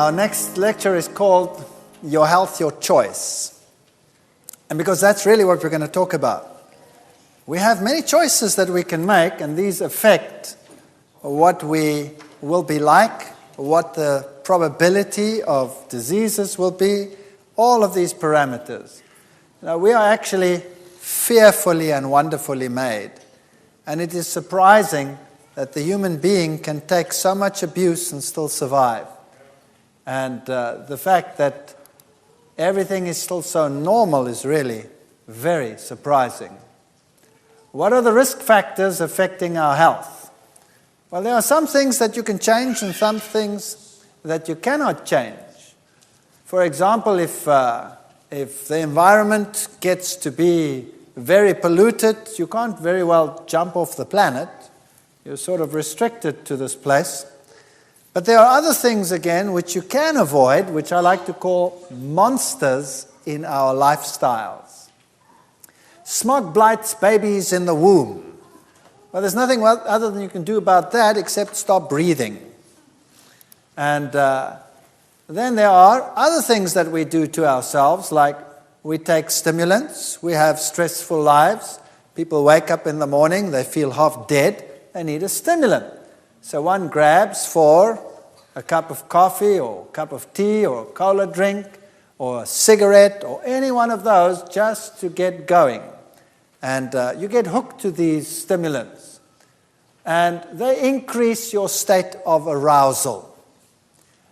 Our next lecture is called Your Health, Your Choice. And because that's really what we're going to talk about. We have many choices that we can make, and these affect what we will be like, what the probability of diseases will be, all of these parameters. Now, we are actually fearfully and wonderfully made. And it is surprising that the human being can take so much abuse and still survive. And the fact that everything is still so normal is really very surprising. What are the risk factors affecting our health? Well, there are some things that you can change and some things that you cannot change. For example, if the environment gets to be very polluted, you can't very well jump off the planet. You're sort of restricted to this place. But there are other things, again, which you can avoid, which I like to call monsters in our lifestyles. Smog blights babies in the womb. Well, there's nothing other than you can do about that except stop breathing. And then there are other things that we do to ourselves, like we take stimulants, we have stressful lives. People wake up in the morning, they feel half dead, they need a stimulant. So one grabs for a cup of coffee or a cup of tea or a cola drink or a cigarette or any one of those just to get going. And you get hooked to these stimulants. And they increase your state of arousal.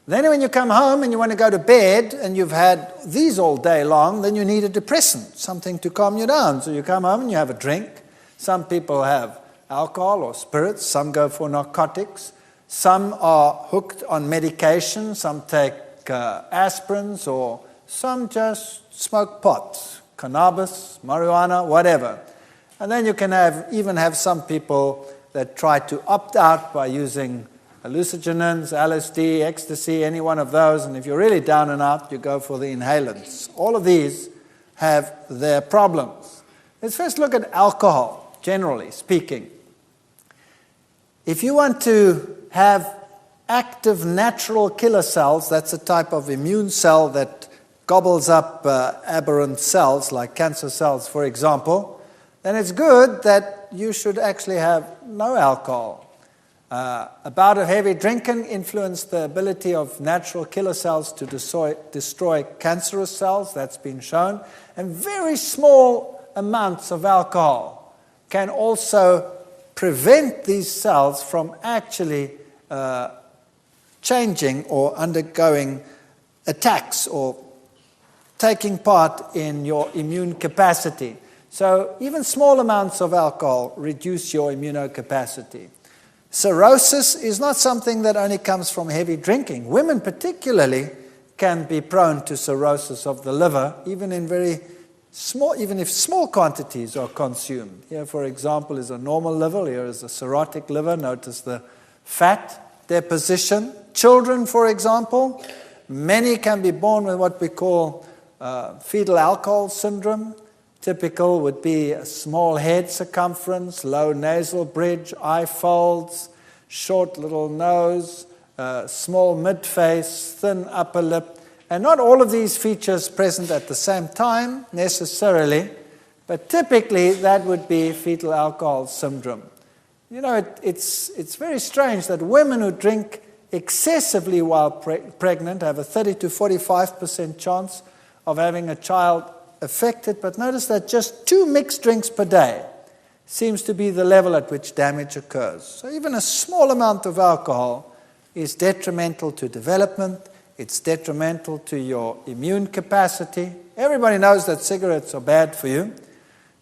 Then when you come home and you want to go to bed and you've had these all day long, then you need a depressant, something to calm you down. So you come home and you have a drink. Some people have alcohol or spirits, some go for narcotics, some are hooked on medication, some take aspirins, or some just smoke pot, cannabis, marijuana, whatever. And then you can even have some people that try to opt out by using hallucinogens, LSD, ecstasy, any one of those, and if you're really down and out, you go for the inhalants. All of these have their problems. Let's first look at alcohol, generally speaking. If you want to have active natural killer cells, that's a type of immune cell that gobbles up aberrant cells, like cancer cells, for example, then it's good that you should actually have no alcohol. A bout of heavy drinking influences the ability of natural killer cells to destroy cancerous cells, that's been shown, and very small amounts of alcohol can also prevent these cells from actually changing or undergoing attacks or taking part in your immune capacity. So even small amounts of alcohol reduce your immunocapacity. Cirrhosis is not something that only comes from heavy drinking. Women particularly can be prone to cirrhosis of the liver, even if small quantities are consumed. Here, for example, is a normal liver. Here is a cirrhotic liver. Notice the fat deposition. Children, for example, many can be born with what we call fetal alcohol syndrome. Typical would be a small head circumference, low nasal bridge, eye folds, short little nose, small mid-face, thin upper lip. And not all of these features present at the same time necessarily, but typically that would be fetal alcohol syndrome. You know, it's very strange that women who drink excessively while pregnant have a 30 to 45% chance of having a child affected, but notice that just 2 mixed drinks per day seems to be the level at which damage occurs. So even a small amount of alcohol is detrimental to development. It's detrimental to your immune capacity. Everybody knows that cigarettes are bad for you.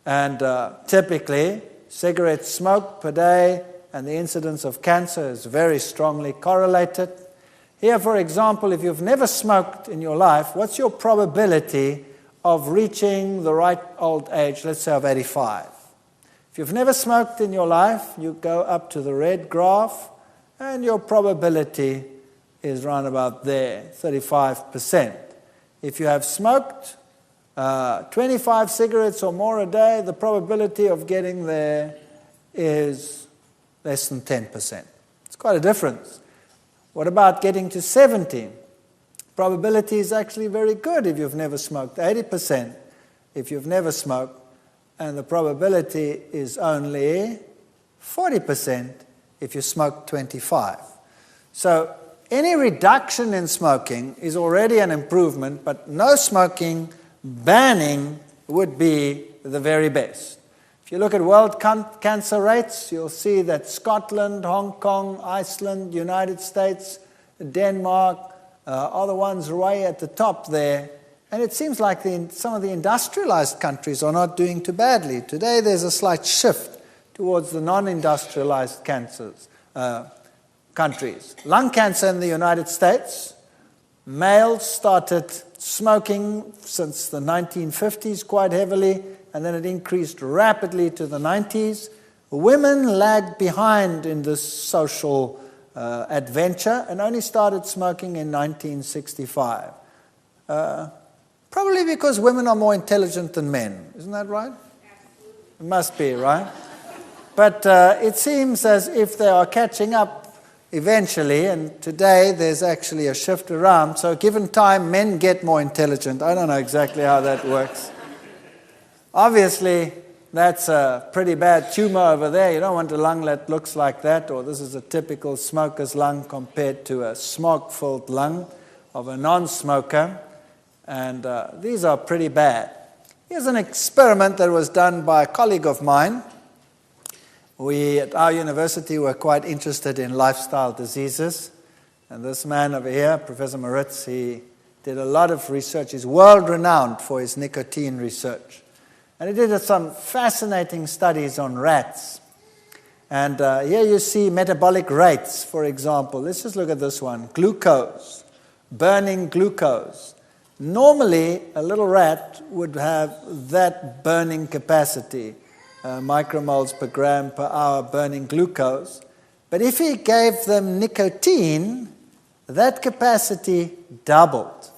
And typically, cigarette smoke per day and the incidence of cancer is very strongly correlated. Here, for example, if you've never smoked in your life, what's your probability of reaching the right old age, let's say of 85? If you've never smoked in your life, you go up to the red graph, and your probability is around about there, 35%. If you have smoked 25 cigarettes or more a day, the probability of getting there is less than 10%. It's quite a difference. What about getting to 70? probability is actually very good if you've never smoked, 80% if you've never smoked, and the probability is only 40% if you smoke 25. So any reduction in smoking is already an improvement, but no smoking, banning would be the very best. If you look at world cancer rates, you'll see that Scotland, Hong Kong, Iceland, United States, Denmark are the ones way at the top there. And it seems like some of the industrialized countries are not doing too badly. Today there's a slight shift towards the non-industrialized countries. Lung cancer in the United States, males started smoking since the 1950s quite heavily, and then it increased rapidly to the 90s. Women lagged behind in this social adventure and only started smoking in 1965. Probably because women are more intelligent than men. Isn't that right? Absolutely. It must be, right? But it seems as if they are catching up eventually, and today there's actually a shift around. So given time, men get more intelligent. I don't know exactly how that works. Obviously, that's a pretty bad tumor over there. You don't want a lung that looks like that, or this is a typical smoker's lung compared to a smog-filled lung of a non-smoker. And these are pretty bad. Here's an experiment that was done by a colleague of mine. We at our university were quite interested in lifestyle diseases. And this man over here, Professor Moritz, he did a lot of research. He's world-renowned for his nicotine research. And he did some fascinating studies on rats. And here you see metabolic rates, for example. Let's just look at this one. Glucose, burning glucose. Normally, a little rat would have that burning capacity, micromoles per gram per hour burning glucose. But if he gave them nicotine, that capacity doubled.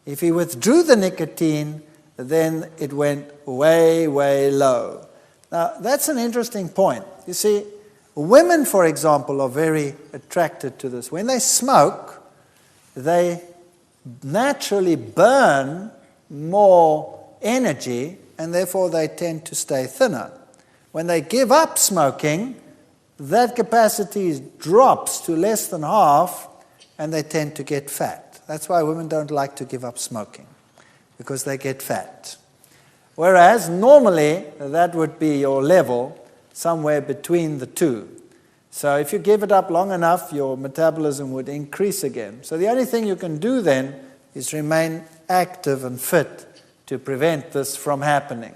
If he withdrew the nicotine, then it went way, way low. Now, that's an interesting point. You see, women, for example, are very attracted to this. When they smoke, they naturally burn more energy, and therefore they tend to stay thinner. When they give up smoking, that capacity drops to less than half, and they tend to get fat. That's why women don't like to give up smoking, because they get fat. Whereas normally that would be your level, somewhere between the two. So if you give it up long enough, your metabolism would increase again. So the only thing you can do then is remain active and fit to prevent this from happening.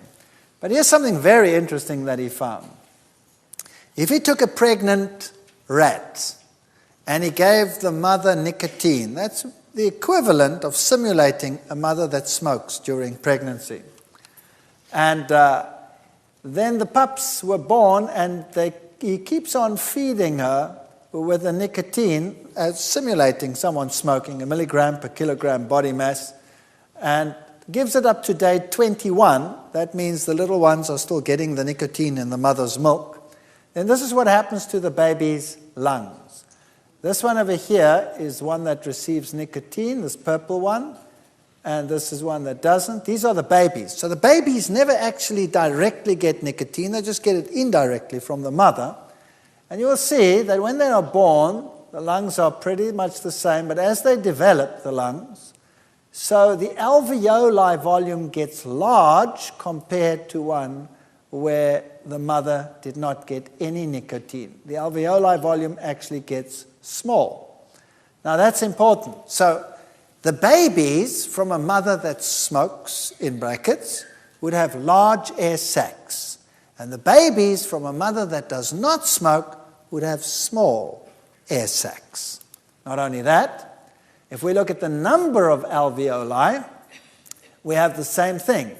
But here's something very interesting that he found. If he took a pregnant rat and he gave the mother nicotine, that's the equivalent of simulating a mother that smokes during pregnancy. And then the pups were born, and he keeps on feeding her with the nicotine, simulating someone smoking, 1 milligram per kilogram body mass, and gives it up to day 21. That means the little ones are still getting the nicotine in the mother's milk. Then this is what happens to the baby's lungs. This one over here is one that receives nicotine, this purple one, and this is one that doesn't. These are the babies. So the babies never actually directly get nicotine, they just get it indirectly from the mother. And you will see that when they are born, the lungs are pretty much the same, but as they develop the lungs, so the alveoli volume gets large compared to one where the mother did not get any nicotine. The alveoli volume actually gets small. Now that's important. So the babies from a mother that smokes, in brackets, would have large air sacs. And the babies from a mother that does not smoke would have small air sacs. Not only that, if we look at the number of alveoli, we have the same thing.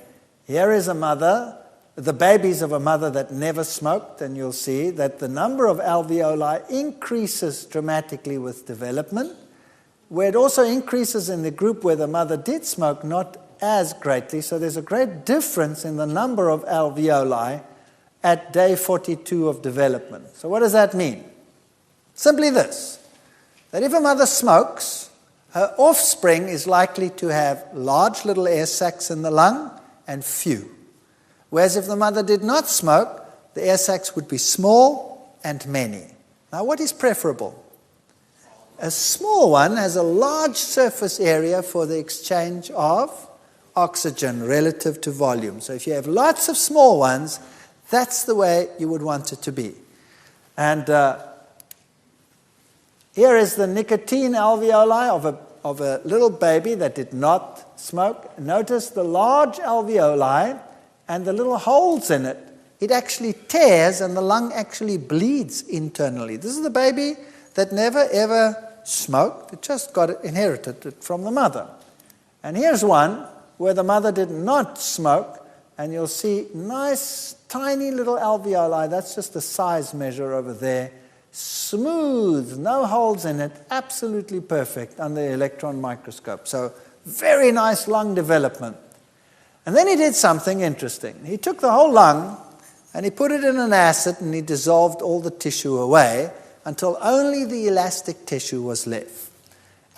Here is a mother, the babies of a mother that never smoked, and you'll see that the number of alveoli increases dramatically with development, where it also increases in the group where the mother did smoke, not as greatly. So there's a great difference in the number of alveoli at day 42 of development. So what does that mean? Simply this, that if a mother smokes, her offspring is likely to have large little air sacs in the lung and few. Whereas if the mother did not smoke, the air sacs would be small and many. Now, what is preferable? A small one has a large surface area for the exchange of oxygen relative to volume. So if you have lots of small ones, that's the way you would want it to be. And here is the nicotine alveoli of a little baby that did not smoke. Notice the large alveoli and the little holes in it. It actually tears and the lung actually bleeds internally. This is the baby that never ever smoked. It just inherited it from the mother. And here's one where the mother did not smoke, and you'll see nice tiny little alveoli. That's just a size measure over there. Smooth, no holes in it, absolutely perfect under the electron microscope. So very nice lung development. And then he did something interesting. He took the whole lung and he put it in an acid and he dissolved all the tissue away until only the elastic tissue was left.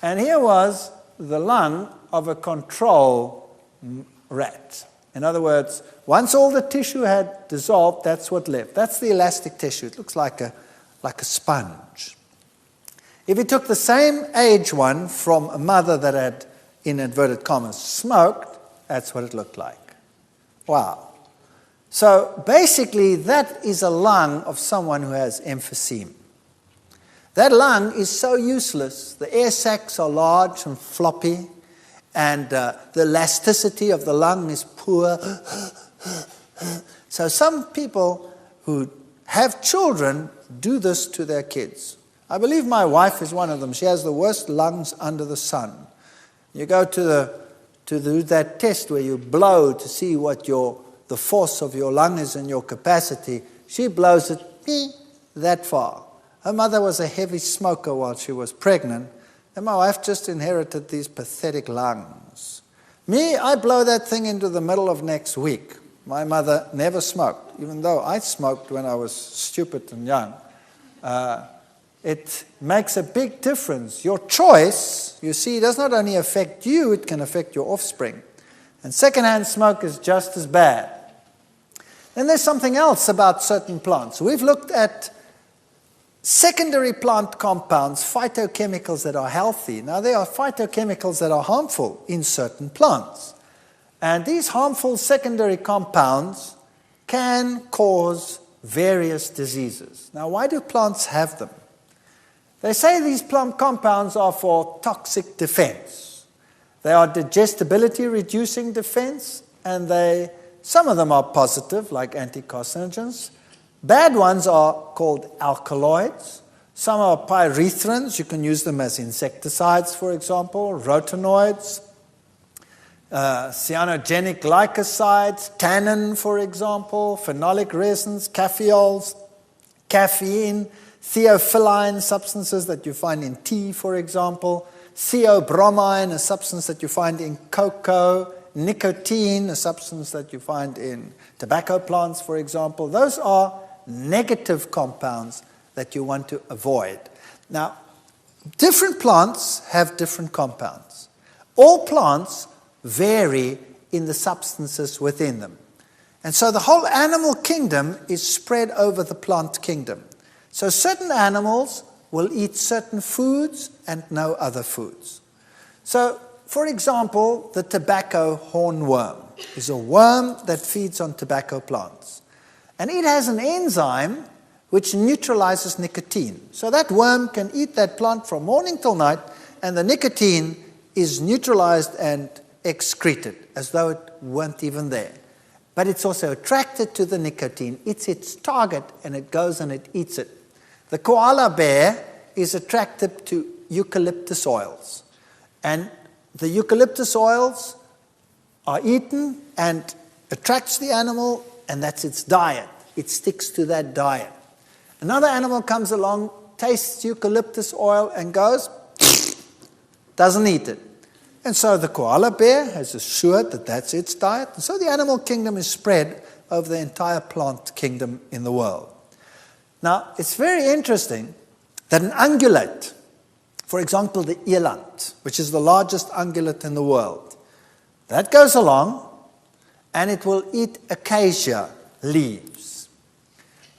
And here was the lung of a control rat. In other words, once all the tissue had dissolved, that's what left. That's the elastic tissue. It looks like a sponge. If you took the same age one from a mother that had, in inverted commas, smoked, that's what it looked like. Wow. So basically, that is a lung of someone who has emphysema. That lung is so useless. The air sacs are large and floppy, and the elasticity of the lung is poor. So some people who have children do this to their kids. I believe my wife is one of them. She has the worst lungs under the sun. You go to that test where you blow to see what the force of your lung is and your capacity. She blows it that far. Her mother was a heavy smoker while she was pregnant, and my wife just inherited these pathetic lungs. Me, I blow that thing into the middle of next week. My mother never smoked, even though I smoked when I was stupid and young. It makes a big difference. Your choice, you see, does not only affect you, it can affect your offspring. And secondhand smoke is just as bad. Then there's something else about certain plants. We've looked at secondary plant compounds, phytochemicals that are healthy. Now, there are phytochemicals that are harmful in certain plants. And these harmful secondary compounds can cause various diseases. Now, why do plants have them? They say these plant compounds are for toxic defense. They are digestibility-reducing defense, and some of them are positive, like anticarcinogens. Bad ones are called alkaloids. Some are pyrethrins. You can use them as insecticides, for example, rotinoids, cyanogenic glycosides, tannin, for example, phenolic resins, caffeols, caffeine, theophylline substances that you find in tea, for example, theobromine, a substance that you find in cocoa, nicotine, a substance that you find in tobacco plants, for example. Those are negative compounds that you want to avoid. Now, different plants have different compounds. All plants vary in the substances within them. And so the whole animal kingdom is spread over the plant kingdom. So certain animals will eat certain foods and no other foods. So, for example, the tobacco hornworm is a worm that feeds on tobacco plants. And it has an enzyme which neutralizes nicotine. So that worm can eat that plant from morning till night, and the nicotine is neutralized and excreted as though it weren't even there. But it's also attracted to the nicotine. It's its target, and it goes and it eats it. The koala bear is attracted to eucalyptus oils. And the eucalyptus oils are eaten and attracts the animal, and that's its diet. It sticks to that diet. Another animal comes along, tastes eucalyptus oil, and goes, doesn't eat it. And so the koala bear has assured that that's its diet. And so the animal kingdom is spread over the entire plant kingdom in the world. Now, it's very interesting that an ungulate, For example, the eland, which is the largest ungulate in the world. That goes along and it will eat acacia leaves.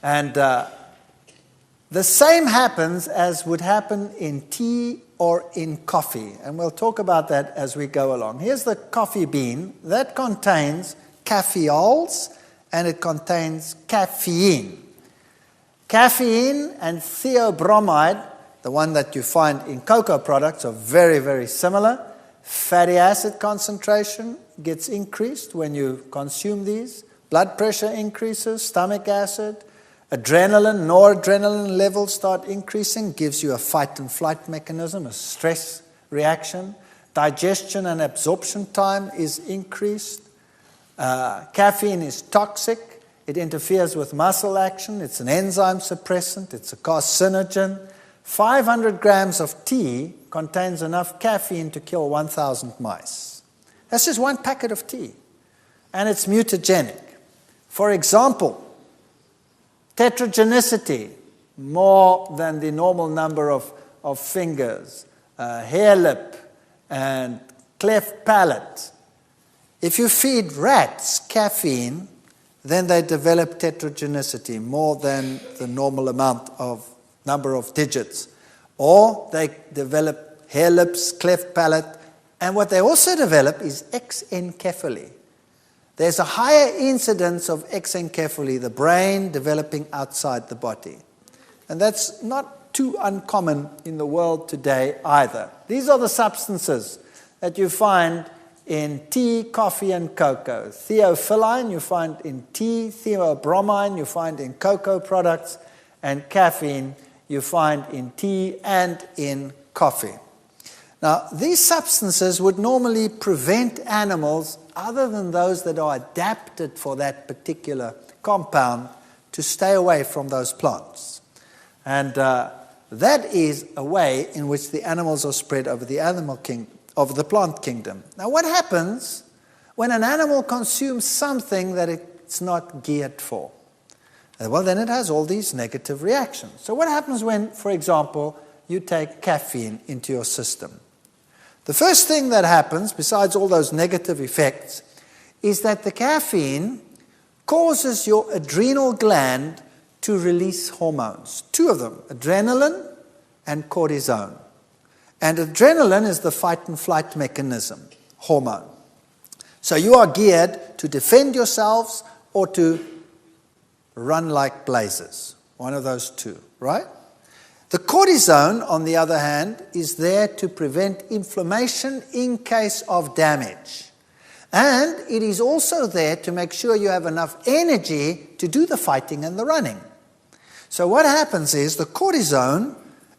And the same happens as would happen in tea or in coffee. And we'll talk about that as we go along. Here's the coffee bean. That contains caffeols and it contains caffeine. Caffeine and theobromide, the one that you find in cocoa products, are very, very similar. Fatty acid concentration gets increased when you consume these. Blood pressure increases, stomach acid. Adrenaline, noradrenaline levels start increasing, gives you a fight and flight mechanism, a stress reaction. Digestion and absorption time is increased. Caffeine is toxic. It interferes with muscle action. It's an enzyme suppressant. It's a carcinogen. 500 grams of tea contains enough caffeine to kill 1,000 mice. That's just one packet of tea. And it's mutagenic. For example, tetragenicity, more than the normal number of fingers, hair lip, and cleft palate. If you feed rats caffeine, then they develop tetragenicity, more than the normal number of digits. Or they develop hair lips, cleft palate, and what they also develop is exencephaly. There's a higher incidence of exencephaly, the brain developing outside the body. And that's not too uncommon in the world today either. These are the substances that you find in tea, coffee, and cocoa. Theophylline you find in tea, theobromine you find in cocoa products, and caffeine you find in tea and in coffee. Now, these substances would normally prevent animals, other than those that are adapted for that particular compound, to stay away from those plants. And that is a way in which the animals are spread over the plant kingdom. Now, what happens when an animal consumes something that it's not geared for? Well, then it has all these negative reactions. So what happens when, for example, you take caffeine into your system? The first thing that happens, besides all those negative effects, is that the caffeine causes your adrenal gland to release hormones. Two of them, adrenaline and cortisone. And adrenaline is the fight and flight mechanism, hormone. So you are geared to defend yourselves or to run like blazes. One of those two, right? The cortisone, on the other hand, is there to prevent inflammation in case of damage. And it is also there to make sure you have enough energy to do the fighting and the running. So what happens is the cortisone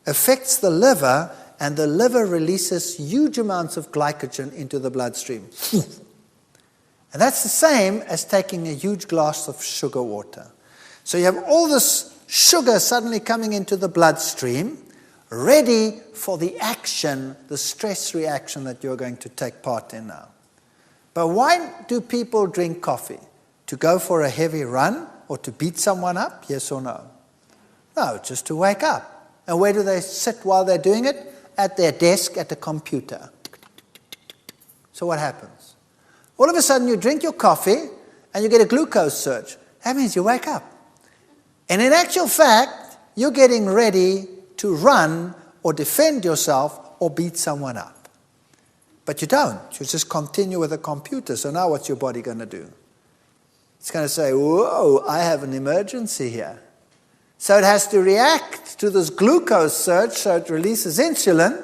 affects the liver, and the liver releases huge amounts of glycogen into the bloodstream. And that's the same as taking a huge glass of sugar water. So you have all this sugar suddenly coming into the bloodstream, ready for the action, the stress reaction that you're going to take part in now. But why do people drink coffee? To go for a heavy run or to beat someone up? Yes or no? No, just to wake up. And where do they sit while they're doing it? At their desk at a computer. So what happens? All of a sudden you drink your coffee and you get a glucose surge. That means you wake up. And in actual fact, you're getting ready to run or defend yourself or beat someone up. But you don't. You just continue with a computer. So now what's your body going to do? It's going to say, whoa, I have an emergency here. So it has to react to this glucose surge, so it releases insulin,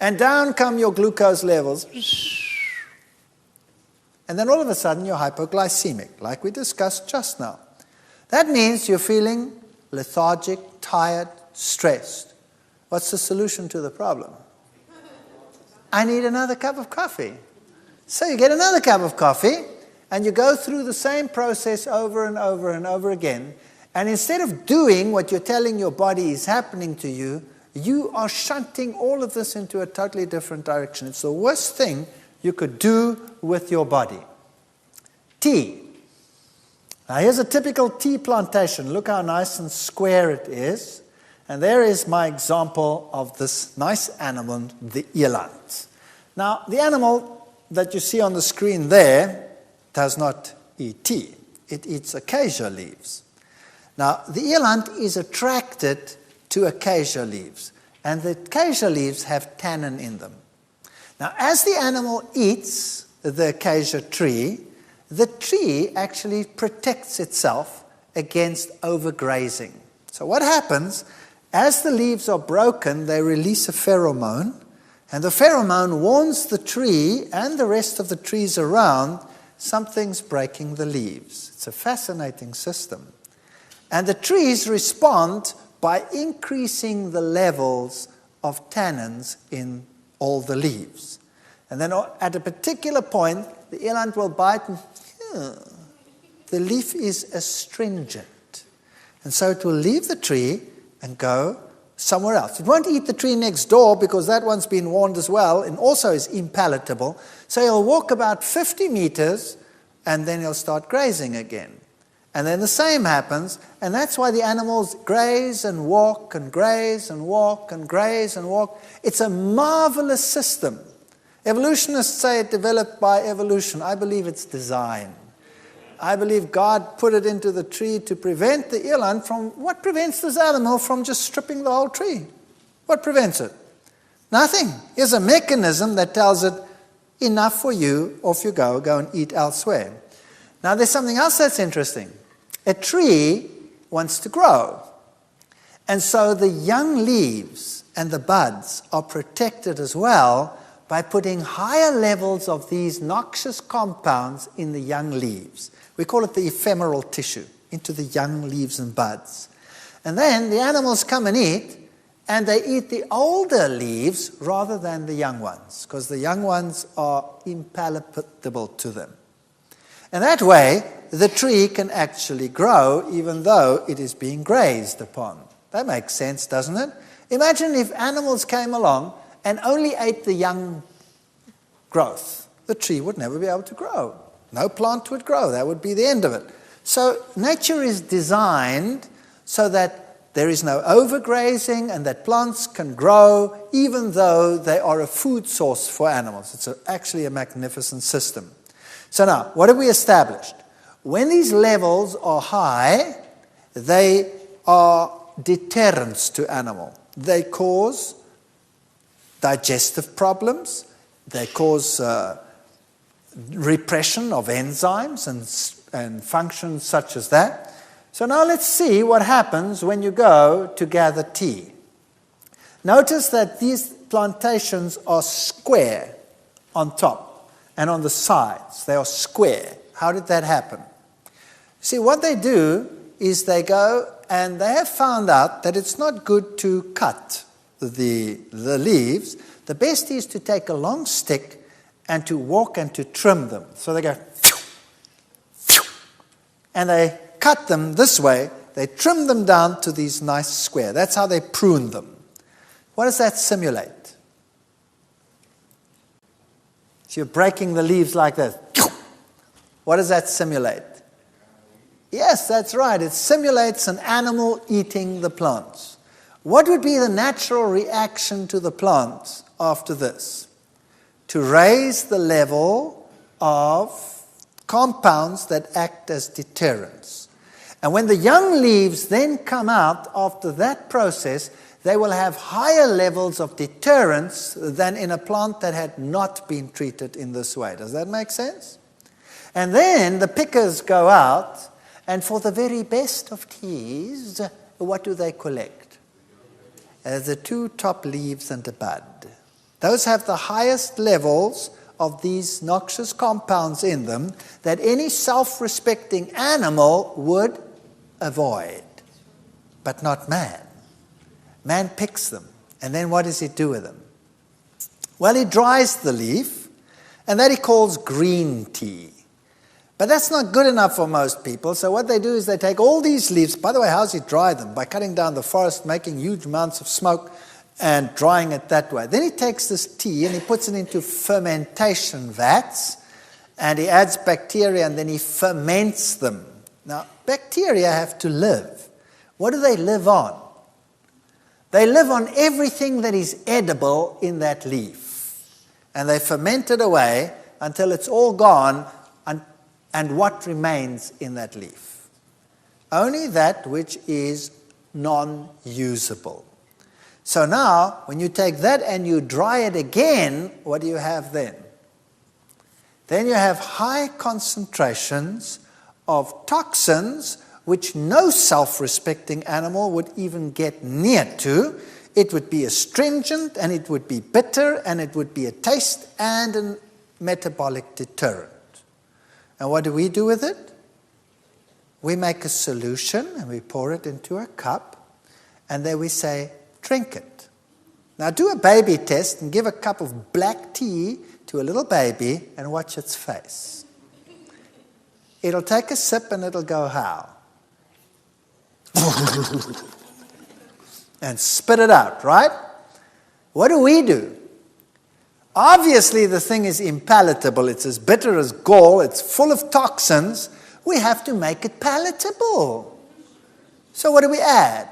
and down come your glucose levels. And then all of a sudden you're hypoglycemic, like we discussed just now. That means you're feeling lethargic, tired, stressed. What's the solution to the problem? I need another cup of coffee. So you get another cup of coffee, and you go through the same process over and over and over again. And instead of doing what you're telling your body is happening to you, you are shunting all of this into a totally different direction. It's the worst thing you could do with your body. Tea. Now here's a typical tea plantation. Look how nice and square it is. And there is my example of this nice animal, the eland. Now, the animal that you see on the screen there does not eat tea. It eats acacia leaves. Now, the eland is attracted to acacia leaves, and the acacia leaves have tannin in them. Now, as the animal eats the acacia tree, the tree actually protects itself against overgrazing. So what happens, as the leaves are broken, they release a pheromone, and the pheromone warns the tree and the rest of the trees around something's breaking the leaves. It's a fascinating system. And the trees respond by increasing the levels of tannins in all the leaves. And then at a particular point, the eland will bite and the leaf is astringent. And so it will leave the tree and go somewhere else. It won't eat the tree next door because that one's been warned as well and also is impalatable. So he'll walk about 50 meters and then he'll start grazing again. And then the same happens, and that's why the animals graze and walk and graze and walk and graze and walk. It's a marvelous system. Evolutionists say it developed by evolution. I believe it's design. I believe God put it into the tree to prevent the eland from, what prevents this animal from just stripping the whole tree? What prevents it? Nothing. Here's a mechanism that tells it, enough for you, off you go and eat elsewhere. Now there's something else that's interesting. A tree wants to grow. And so the young leaves and the buds are protected as well by putting higher levels of these noxious compounds in the young leaves. We call it the ephemeral tissue, into the young leaves and buds. And then the animals come and eat, and they eat the older leaves rather than the young ones, because the young ones are impalatable to them. And that way, the tree can actually grow even though it is being grazed upon. That makes sense, doesn't it? Imagine if animals came along and only ate the young growth. The tree would never be able to grow. No plant would grow. That would be the end of it. So nature is designed so that there is no overgrazing and that plants can grow even though they are a food source for animals. It's actually a magnificent system. So now, what have we established? When these levels are high, they are deterrents to animal. They cause digestive problems. They cause repression of enzymes and functions such as that. So now let's see what happens when you go to gather tea. Notice that these plantations are square on top and on the sides. They are square. How did that happen? See, what they do is they go and they have found out that it's not good to cut the leaves. The best is to take a long stick and to walk and to trim them. So they go, and they cut them this way. They trim them down to these nice square. That's how they prune them. What does that simulate? So you're breaking the leaves like this. What does that simulate? Yes, that's right. It simulates an animal eating the plants. What would be the natural reaction to the plants after this? To raise the level of compounds that act as deterrents. And when the young leaves then come out after that process, they will have higher levels of deterrence than in a plant that had not been treated in this way. Does that make sense? And then the pickers go out, and for the very best of teas, what do they collect? The two top leaves and a bud. Those have the highest levels of these noxious compounds in them that any self-respecting animal would avoid, but not man. Man picks them, and then what does he do with them? Well, he dries the leaf, and that he calls green tea. But that's not good enough for most people, so what they do is they take all these leaves. By the way, how does he dry them? By cutting down the forest, making huge amounts of smoke, and drying it that way. Then he takes this tea and he puts it into fermentation vats, and he adds bacteria, and then he ferments them. Now, bacteria have to live. What do they live on? They live on everything that is edible in that leaf. And they ferment it away until it's all gone, and what remains in that leaf? Only that which is non-usable. So now, when you take that and you dry it again, what do you have then? Then you have high concentrations of toxins which no self-respecting animal would even get near to. It would be astringent, and it would be bitter, and it would be a taste and a metabolic deterrent. And what do we do with it? We make a solution, and we pour it into a cup, and then we say, drink it. Now do a baby test and give a cup of black tea to a little baby and watch its face. It'll take a sip and it'll go, how? And spit it out, right? What do? Obviously the thing is impalatable. It's as bitter as gall. It's full of toxins. We have to make it palatable. So what do we add?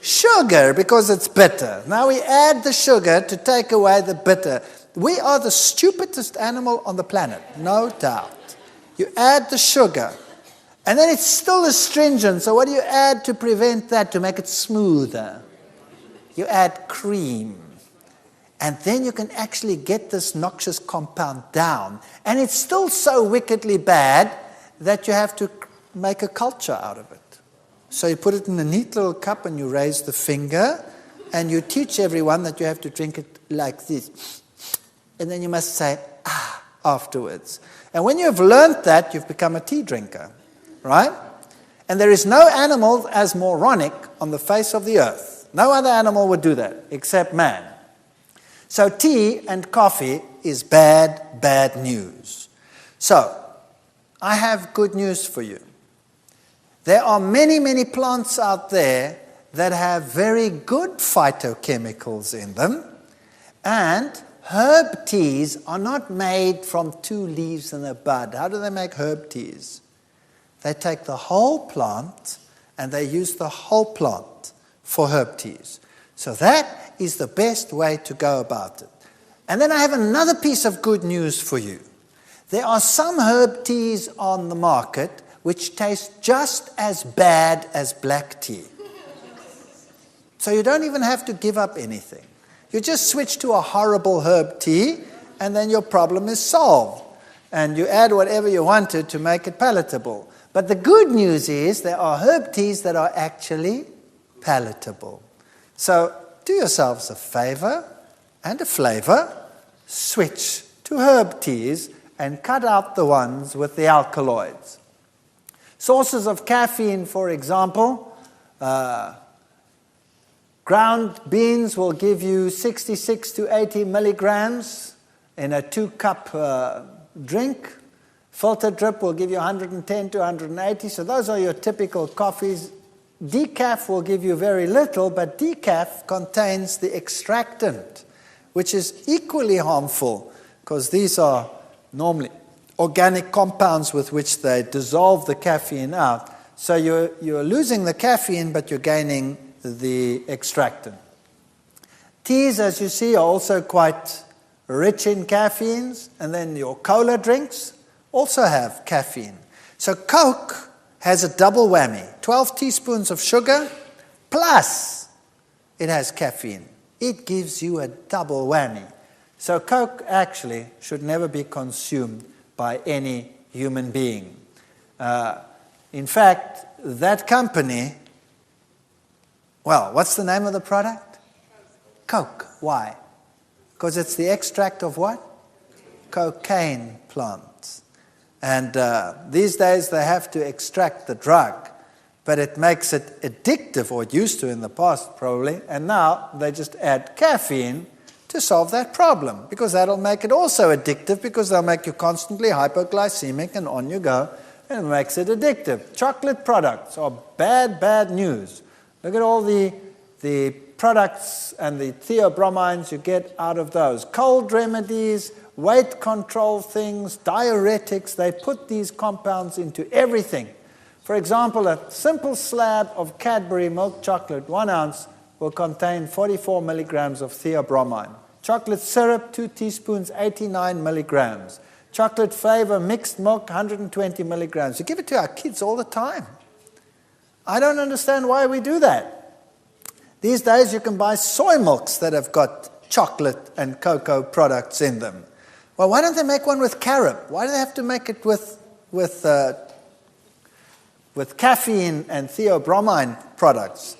Sugar, because it's bitter. Now we add the sugar to take away the bitter. We are the stupidest animal on the planet, no doubt. You add the sugar, and then it's still astringent. So what do you add to prevent that, to make it smoother? You add cream. And then you can actually get this noxious compound down. And it's still so wickedly bad that you have to make a culture out of it. So you put it in a neat little cup and you raise the finger and you teach everyone that you have to drink it like this. And then you must say, afterwards. And when you've learned that, you've become a tea drinker, right? And there is no animal as moronic on the face of the earth. No other animal would do that except man. So tea and coffee is bad, bad news. So I have good news for you. There are many, many plants out there that have very good phytochemicals in them, and herb teas are not made from 2 leaves and a bud. How do they make herb teas? They take the whole plant and they use the whole plant for herb teas. So that is the best way to go about it. And then I have another piece of good news for you. There are some herb teas on the market which taste just as bad as black tea. So you don't even have to give up anything. You just switch to a horrible herb tea, and then your problem is solved. And you add whatever you wanted to make it palatable. But the good news is there are herb teas that are actually palatable. So do yourselves a favor and a flavor. Switch to herb teas and cut out the ones with the alkaloids. Sources of caffeine, for example, ground beans will give you 66 to 80 milligrams in a 2-cup drink. Filter drip will give you 110 to 180. So those are your typical coffees. Decaf will give you very little, but decaf contains the extractant, which is equally harmful because these are normally organic compounds with which they dissolve the caffeine out. So you're losing the caffeine, but you're gaining the extractant. Teas, as you see, are also quite rich in caffeines, and then your cola drinks also have caffeine. So Coke has a double whammy, 12 teaspoons of sugar, plus it has caffeine. It gives you a double whammy. So Coke actually should never be consumed by any human being. In fact, that company, well, what's the name of the product? Coke. Why? Because it's the extract of what? Cocaine plants. And these days they have to extract the drug, but it makes it addictive, or it used to in the past probably, and now they just add caffeine to solve that problem, because that'll make it also addictive, because they'll make you constantly hypoglycemic and on you go, and it makes it addictive. Chocolate products are bad, bad news. Look at all the products and the theobromines you get out of those. Cold remedies, weight control things, diuretics, they put these compounds into everything. For example, a simple slab of Cadbury milk chocolate, 1 ounce, will contain 44 milligrams of theobromine. Chocolate syrup, 2 teaspoons, 89 milligrams. Chocolate flavor, mixed milk, 120 milligrams. We give it to our kids all the time. I don't understand why we do that. These days you can buy soy milks that have got chocolate and cocoa products in them. Well, why don't they make one with carob? Why do they have to make it with caffeine and theobromine products?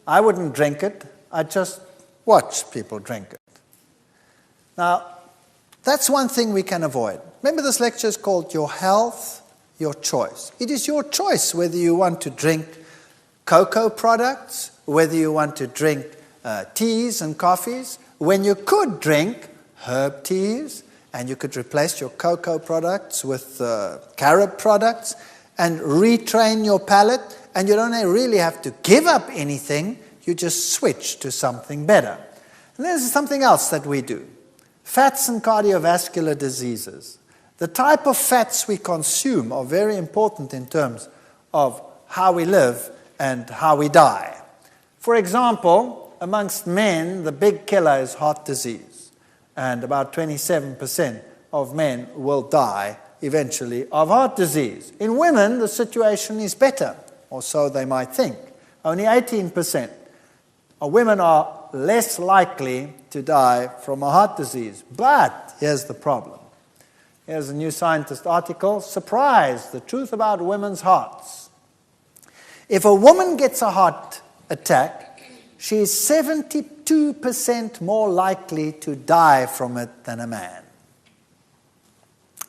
I wouldn't drink it. I'd just watch people drink it. Now, that's one thing we can avoid. Remember, this lecture is called Your Health, Your Choice. It is your choice whether you want to drink cocoa products, whether you want to drink teas and coffees, when you could drink herb teas, and you could replace your cocoa products with carob products and retrain your palate, and you don't really have to give up anything, you just switch to something better. And there's something else that we do. Fats and cardiovascular diseases. The type of fats we consume are very important in terms of how we live and how we die. For example, amongst men, the big killer is heart disease. And about 27% of men will die eventually of heart disease. In women, the situation is better, or so they might think. Only 18% of women are less likely to die from a heart disease. But here's the problem. Here's a New Scientist article. Surprise, the truth about women's hearts. If a woman gets a heart attack, she is 72% more likely to die from it than a man.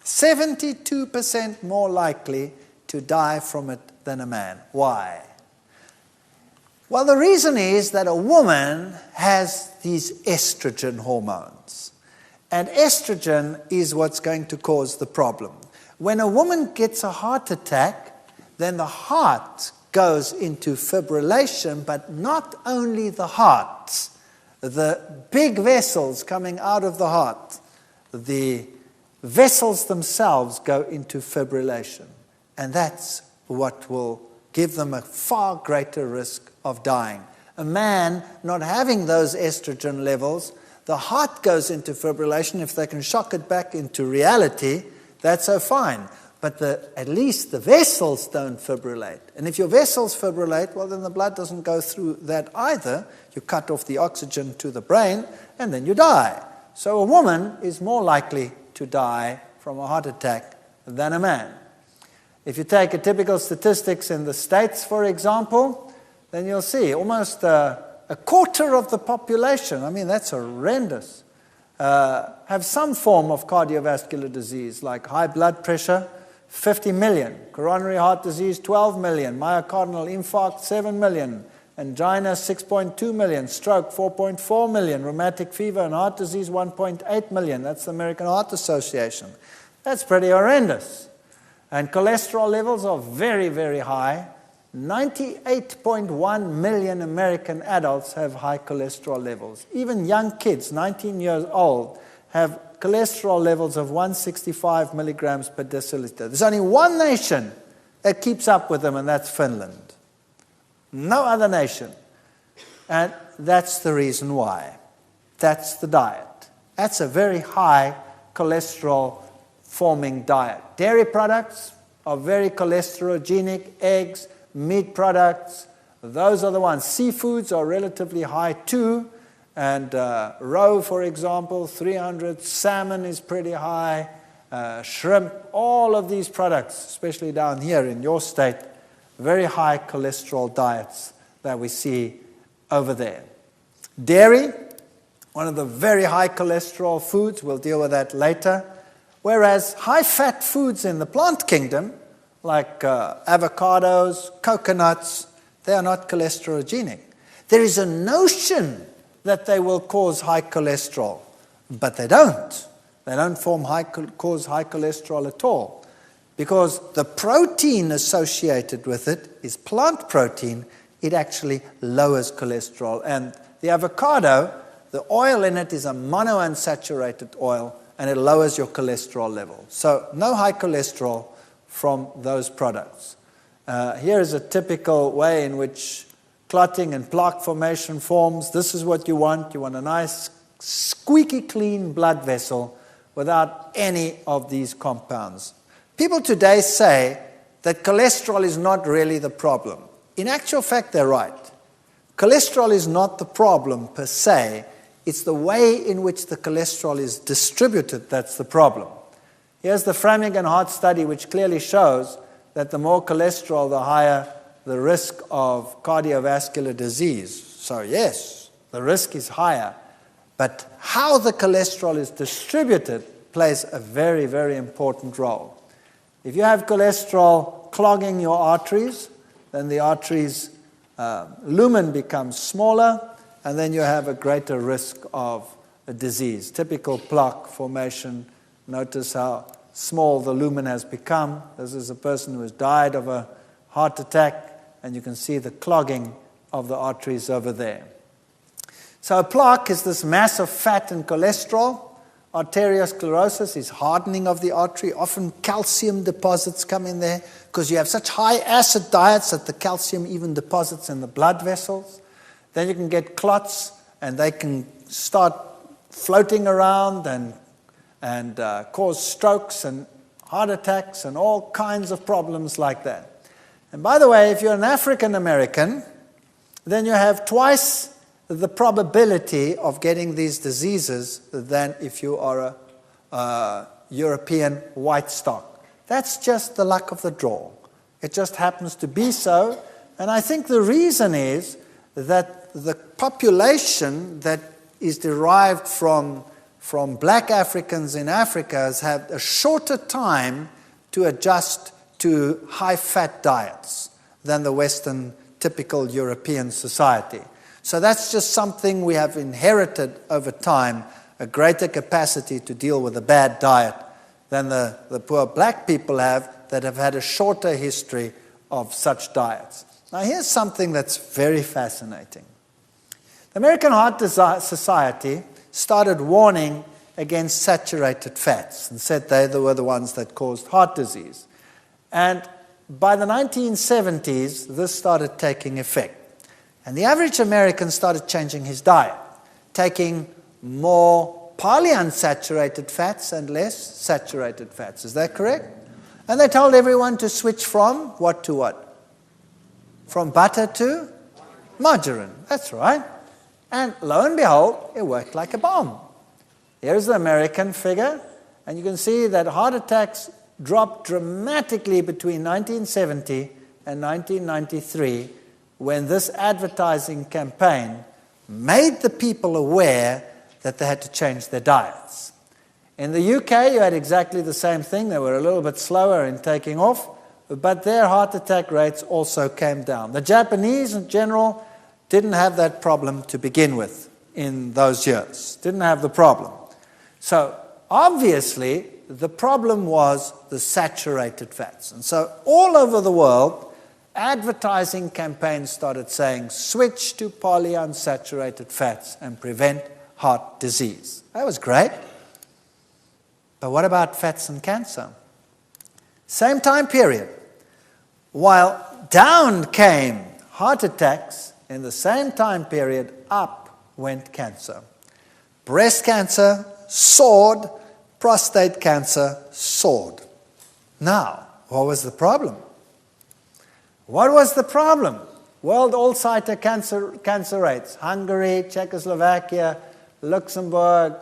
72% more likely to die from it than a man. Why? Well, the reason is that a woman has these estrogen hormones. And estrogen is what's going to cause the problem. When a woman gets a heart attack, then the heart goes into fibrillation, but not only the heart. The big vessels coming out of the heart, the vessels themselves go into fibrillation. And that's what will give them a far greater risk of dying. A man not having those estrogen levels, the heart goes into fibrillation. If they can shock it back into reality, that's so fine. But at least the vessels don't fibrillate. And if your vessels fibrillate, well, then the blood doesn't go through that either. You cut off the oxygen to the brain, and then you die. So a woman is more likely to die from a heart attack than a man. If you take a typical statistics in the States, for example, then you'll see almost a quarter of the population, I mean, that's horrendous, have some form of cardiovascular disease, like high blood pressure, 50 million, coronary heart disease, 12 million, myocardial infarct, 7 million, angina, 6.2 million, stroke, 4.4 million, rheumatic fever and heart disease, 1.8 million. That's the American Heart Association. That's pretty horrendous. And cholesterol levels are very, very high. 98.1 million American adults have high cholesterol levels. Even young kids, 19 years old, have cholesterol levels of 165 milligrams per deciliter. There's only one nation that keeps up with them, and that's Finland. No other nation. And that's the reason why. That's the diet. That's a very high cholesterol-forming diet. Dairy products are very cholesterogenic. Eggs, meat products, those are the ones. Seafoods are relatively high too. And roe, for example, 300. Salmon is pretty high. Shrimp, all of these products, especially down here in your state, very high cholesterol diets that we see over there. Dairy, one of the very high cholesterol foods. We'll deal with that later. Whereas high-fat foods in the plant kingdom, like avocados, coconuts, they are not cholesterogenic. There is a notion that they will cause high cholesterol, but they don't. They don't cause high cholesterol at all, because the protein associated with it is plant protein. It actually lowers cholesterol. And the avocado, the oil in it is a monounsaturated oil, and it lowers your cholesterol level. So no high cholesterol from those products. Here is a typical way in which clotting and plaque formation forms. This is what you want. You want a nice, squeaky clean blood vessel without any of these compounds. People today say that cholesterol is not really the problem. In actual fact, they're right. Cholesterol is not the problem per se. It's the way in which the cholesterol is distributed that's the problem. Here's the Framingham heart study, which clearly shows that the more cholesterol, the higher the risk of cardiovascular disease. So yes, the risk is higher. But how the cholesterol is distributed plays a very, very important role. If you have cholesterol clogging your arteries, then the arteries' lumen becomes smaller, and then you have a greater risk of a disease. Typical plaque formation. Notice how small the lumen has become. This is a person who has died of a heart attack, and you can see the clogging of the arteries over there. So a plaque is this mass of fat and cholesterol. Arteriosclerosis is hardening of the artery. Often calcium deposits come in there because you have such high acid diets that the calcium even deposits in the blood vessels. Then you can get clots, and they can start floating around and cause strokes and heart attacks and all kinds of problems like that. And by the way, if you're an African American, then you have twice the probability of getting these diseases than if you are a European white stock. That's just the luck of the draw. It just happens to be so. And I think the reason is that the population that is derived from black Africans in Africa has had a shorter time to adjust to high-fat diets than the Western typical European society. So that's just something we have inherited over time, a greater capacity to deal with a bad diet than the poor black people have that have had a shorter history of such diets. Now here's something that's very fascinating. The American Heart Society started warning against saturated fats and said they were the ones that caused heart disease. And by the 1970s, this started taking effect. And the average American started changing his diet, taking more polyunsaturated fats and less saturated fats. Is that correct? And they told everyone to switch from what to what? From butter to margarine. That's right. And lo and behold, it worked like a bomb. Here's the American figure, and you can see that heart attacks dropped dramatically between 1970 and 1993 when this advertising campaign made the people aware that they had to change their diets. In the UK, you had exactly the same thing. They were a little bit slower in taking off, but their heart attack rates also came down. The Japanese, in general, didn't have that problem to begin with in those years. Didn't have the problem. So, obviously, the problem was the saturated fats. And so, all over the world, advertising campaigns started saying, switch to polyunsaturated fats and prevent heart disease. That was great. But what about fats and cancer? Same time period. While down came heart attacks, in the same time period, up went cancer. Breast cancer soared, prostate cancer soared. Now, what was the problem? What was the problem? World all-sider cancer rates. Hungary, Czechoslovakia, Luxembourg,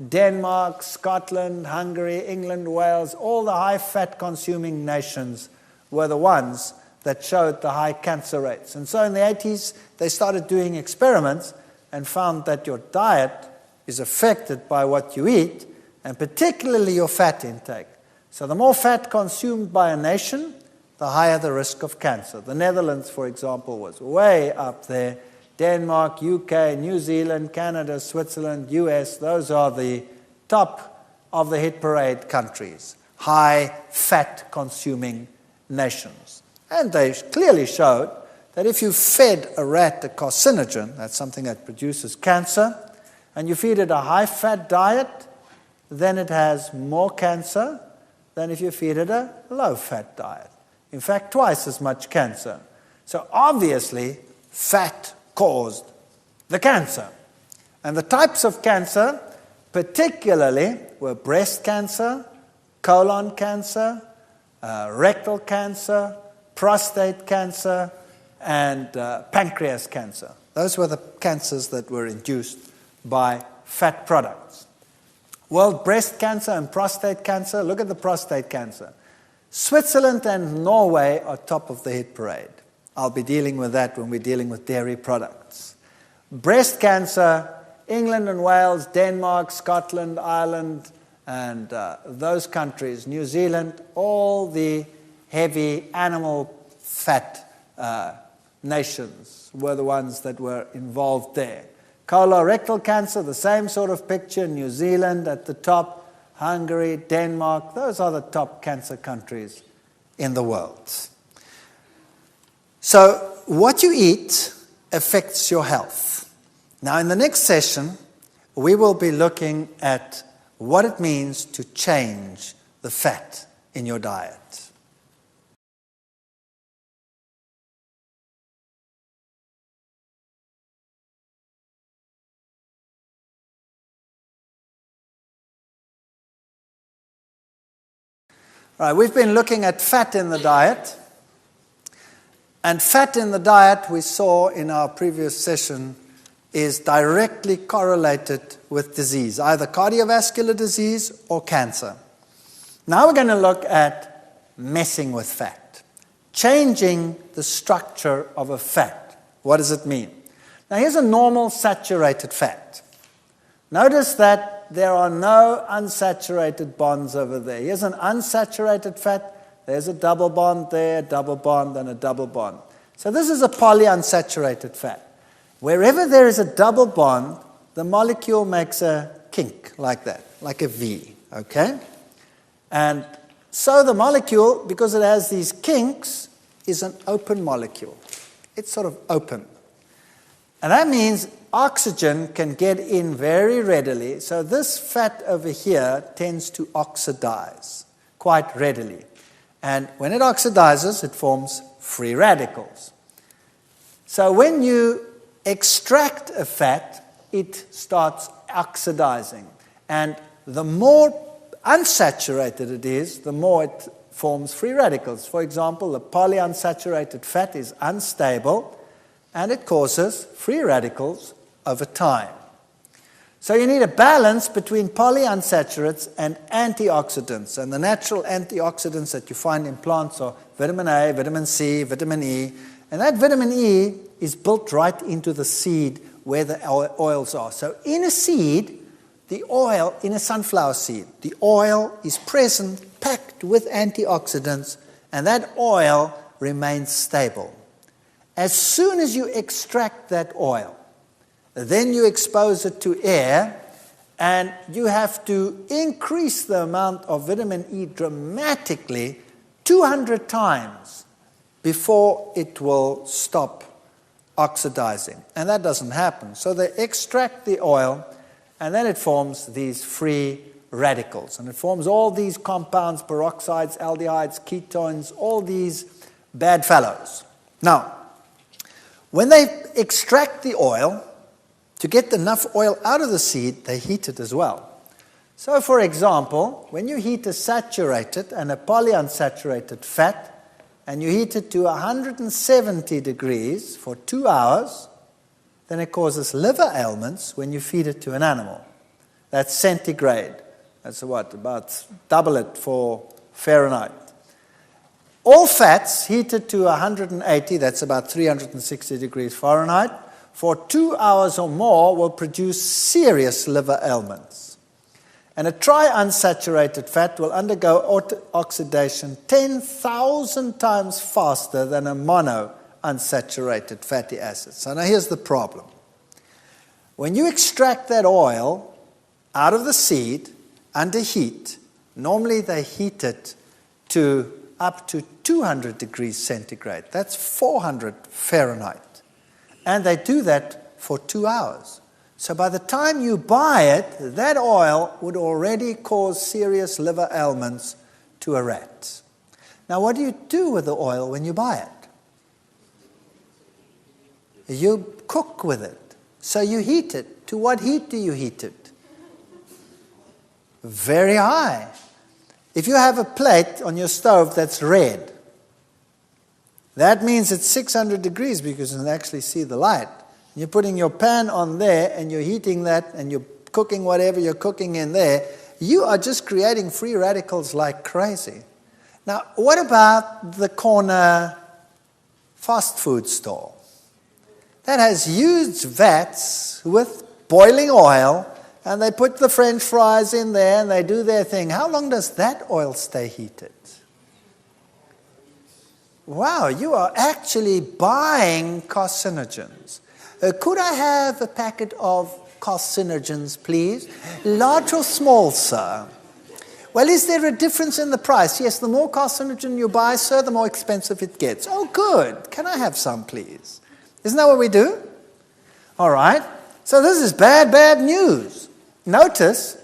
Denmark, Scotland, Hungary, England, Wales, all the high-fat consuming nations were the ones that showed the high cancer rates. And so in the 80s, they started doing experiments and found that your diet is affected by what you eat, and particularly your fat intake. So the more fat consumed by a nation, the higher the risk of cancer. The Netherlands, for example, was way up there. Denmark, UK, New Zealand, Canada, Switzerland, US, those are the top of the hit parade countries, high fat consuming nations. And they clearly showed that if you fed a rat a carcinogen, that's something that produces cancer, and you feed it a high-fat diet, then it has more cancer than if you feed it a low-fat diet. In fact, twice as much cancer. So obviously, fat caused the cancer. And the types of cancer particularly were breast cancer, colon cancer, rectal cancer, prostate cancer, and pancreas cancer. Those were the cancers that were induced by fat products. Well, breast cancer and prostate cancer, look at the prostate cancer. Switzerland and Norway are top of the hit parade. I'll be dealing with that when we're dealing with dairy products. Breast cancer, England and Wales, Denmark, Scotland, Ireland, and those countries, New Zealand, all the heavy animal fat nations were the ones that were involved there. Colorectal cancer, the same sort of picture, New Zealand at the top, Hungary, Denmark, those are the top cancer countries in the world. So what you eat affects your health. Now in the next session, we will be looking at what it means to change the fat in your diet. All right, we've been looking at fat in the diet. And fat in the diet, we saw in our previous session, is directly correlated with disease, either cardiovascular disease or cancer. Now we're going to look at messing with fat, changing the structure of a fat. What does it mean? Now here's a normal saturated fat. Notice that there are no unsaturated bonds over there. Here's an unsaturated fat. There's a double bond there, a double bond, and a double bond. So this is a polyunsaturated fat. Wherever there is a double bond, the molecule makes a kink like that, like a V, okay? And so the molecule, because it has these kinks, is an open molecule. It's sort of open. And that means oxygen can get in very readily. So this fat over here tends to oxidize quite readily. And when it oxidizes, it forms free radicals. So when you extract a fat, it starts oxidizing. And the more unsaturated it is, the more it forms free radicals. For example, the polyunsaturated fat is unstable, and it causes free radicals over time. So you need a balance between polyunsaturates and antioxidants. And the natural antioxidants that you find in plants are vitamin A, vitamin C, vitamin E. And that vitamin E is built right into the seed where the oils are. So in a seed, the oil, in a sunflower seed, the oil is present, packed with antioxidants, and that oil remains stable. As soon as you extract that oil, then you expose it to air, and you have to increase the amount of vitamin E dramatically 200 times before it will stop oxidizing. And that doesn't happen. So they extract the oil, and then it forms these free radicals. And it forms all these compounds, peroxides, aldehydes, ketones, all these bad fellows. Now, when they extract the oil, to get enough oil out of the seed, they heat it as well. So, for example, when you heat a saturated and a polyunsaturated fat, and you heat it to 170 degrees for 2 hours, then it causes liver ailments when you feed it to an animal. That's centigrade. That's what? About double it for Fahrenheit. All fats heated to 180, that's about 360 degrees Fahrenheit, for 2 hours or more will produce serious liver ailments. And a triunsaturated fat will undergo oxidation 10,000 times faster than a monounsaturated fatty acid. So now here's the problem. When you extract that oil out of the seed under heat, normally they heat it to up to 200 degrees centigrade. That's 400 Fahrenheit. And they do that for 2 hours. So by the time you buy it, that oil would already cause serious liver ailments to a rat. Now, what do you do with the oil when you buy it? you cook with it. So you heat it. To what heat do you heat it? Very high. If you have a plate on your stove that's red, that means it's 600 degrees because you can actually see the light. You're putting your pan on there and you're heating that and you're cooking whatever you're cooking in there. You are just creating free radicals like crazy. Now, what about the corner fast food store? That has huge vats with boiling oil, and they put the French fries in there and they do their thing. How long does that oil stay heated? Wow, you are actually buying carcinogens. Could I have a packet of carcinogens, please? Large or small, sir? Well, is there a difference in the price? Yes, the more carcinogen you buy, sir, the more expensive it gets. Oh, good. Can I have some, please? Isn't that what we do? All right. So this is bad, bad news. Notice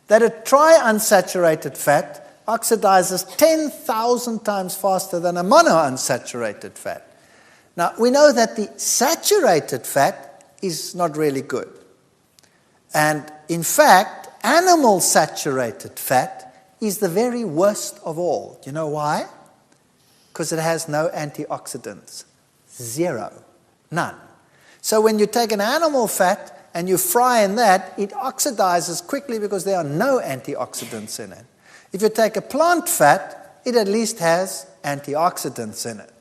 that a triunsaturated fat oxidizes 10,000 times faster than a monounsaturated fat. Now, we know that the saturated fat is not really good. And in fact, animal saturated fat is the very worst of all. You know why? Because it has no antioxidants. Zero. None. So when you take an animal fat and you fry in that, it oxidizes quickly because there are no antioxidants in it. If you take a plant fat, it at least has antioxidants in it.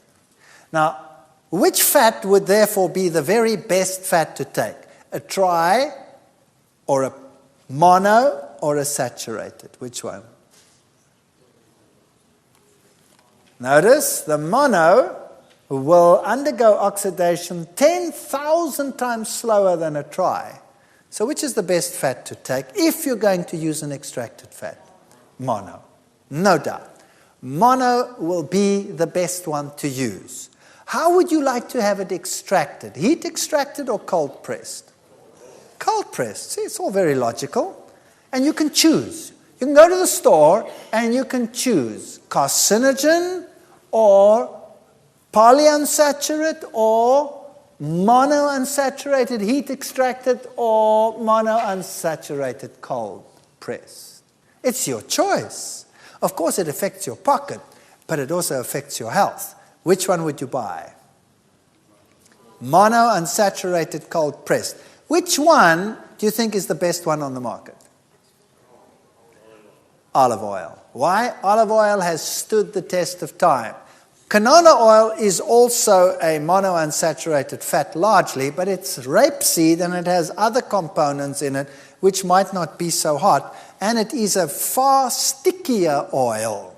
Now, which fat would therefore be the very best fat to take? A tri or a mono or a saturated? Which one? Notice the mono will undergo oxidation 10,000 times slower than a tri. So which is the best fat to take if you're going to use an extracted fat? Mono. No doubt. Mono will be the best one to use. How would you like to have it extracted? Heat extracted or cold pressed? Cold pressed. See, it's all very logical. And you can choose. You can go to the store and you can choose carcinogen or polyunsaturated or monounsaturated heat extracted or monounsaturated cold pressed. It's your choice. Of course, it affects your pocket, but it also affects your health. Which one would you buy? Monounsaturated cold pressed. Which one do you think is the best one on the market? Olive oil. Why? Olive oil has stood the test of time. Canola oil is also a monounsaturated fat largely, but it's rapeseed and it has other components in it which might not be so hot, and it is a far stickier oil,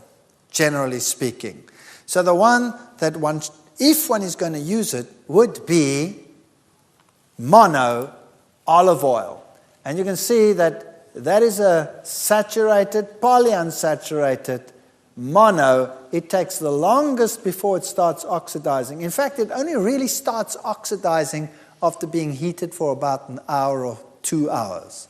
generally speaking. So the one that if one is going to use it, would be mono olive oil. And you can see that is a saturated, polyunsaturated mono. It takes the longest before it starts oxidizing. In fact, it only really starts oxidizing after being heated for about an hour or 2 hours.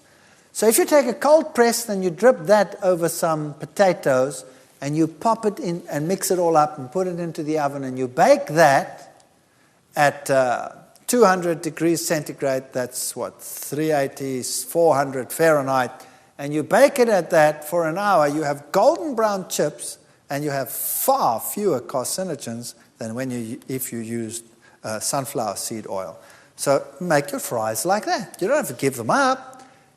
So if you take a cold press and you drip that over some potatoes and you pop it in and mix it all up and put it into the oven and you bake that at 200 degrees centigrade, that's what, 380, 400 Fahrenheit, and you bake it at that for an hour, you have golden brown chips and you have far fewer carcinogens than if you used sunflower seed oil. So make your fries like that. You don't have to give them up.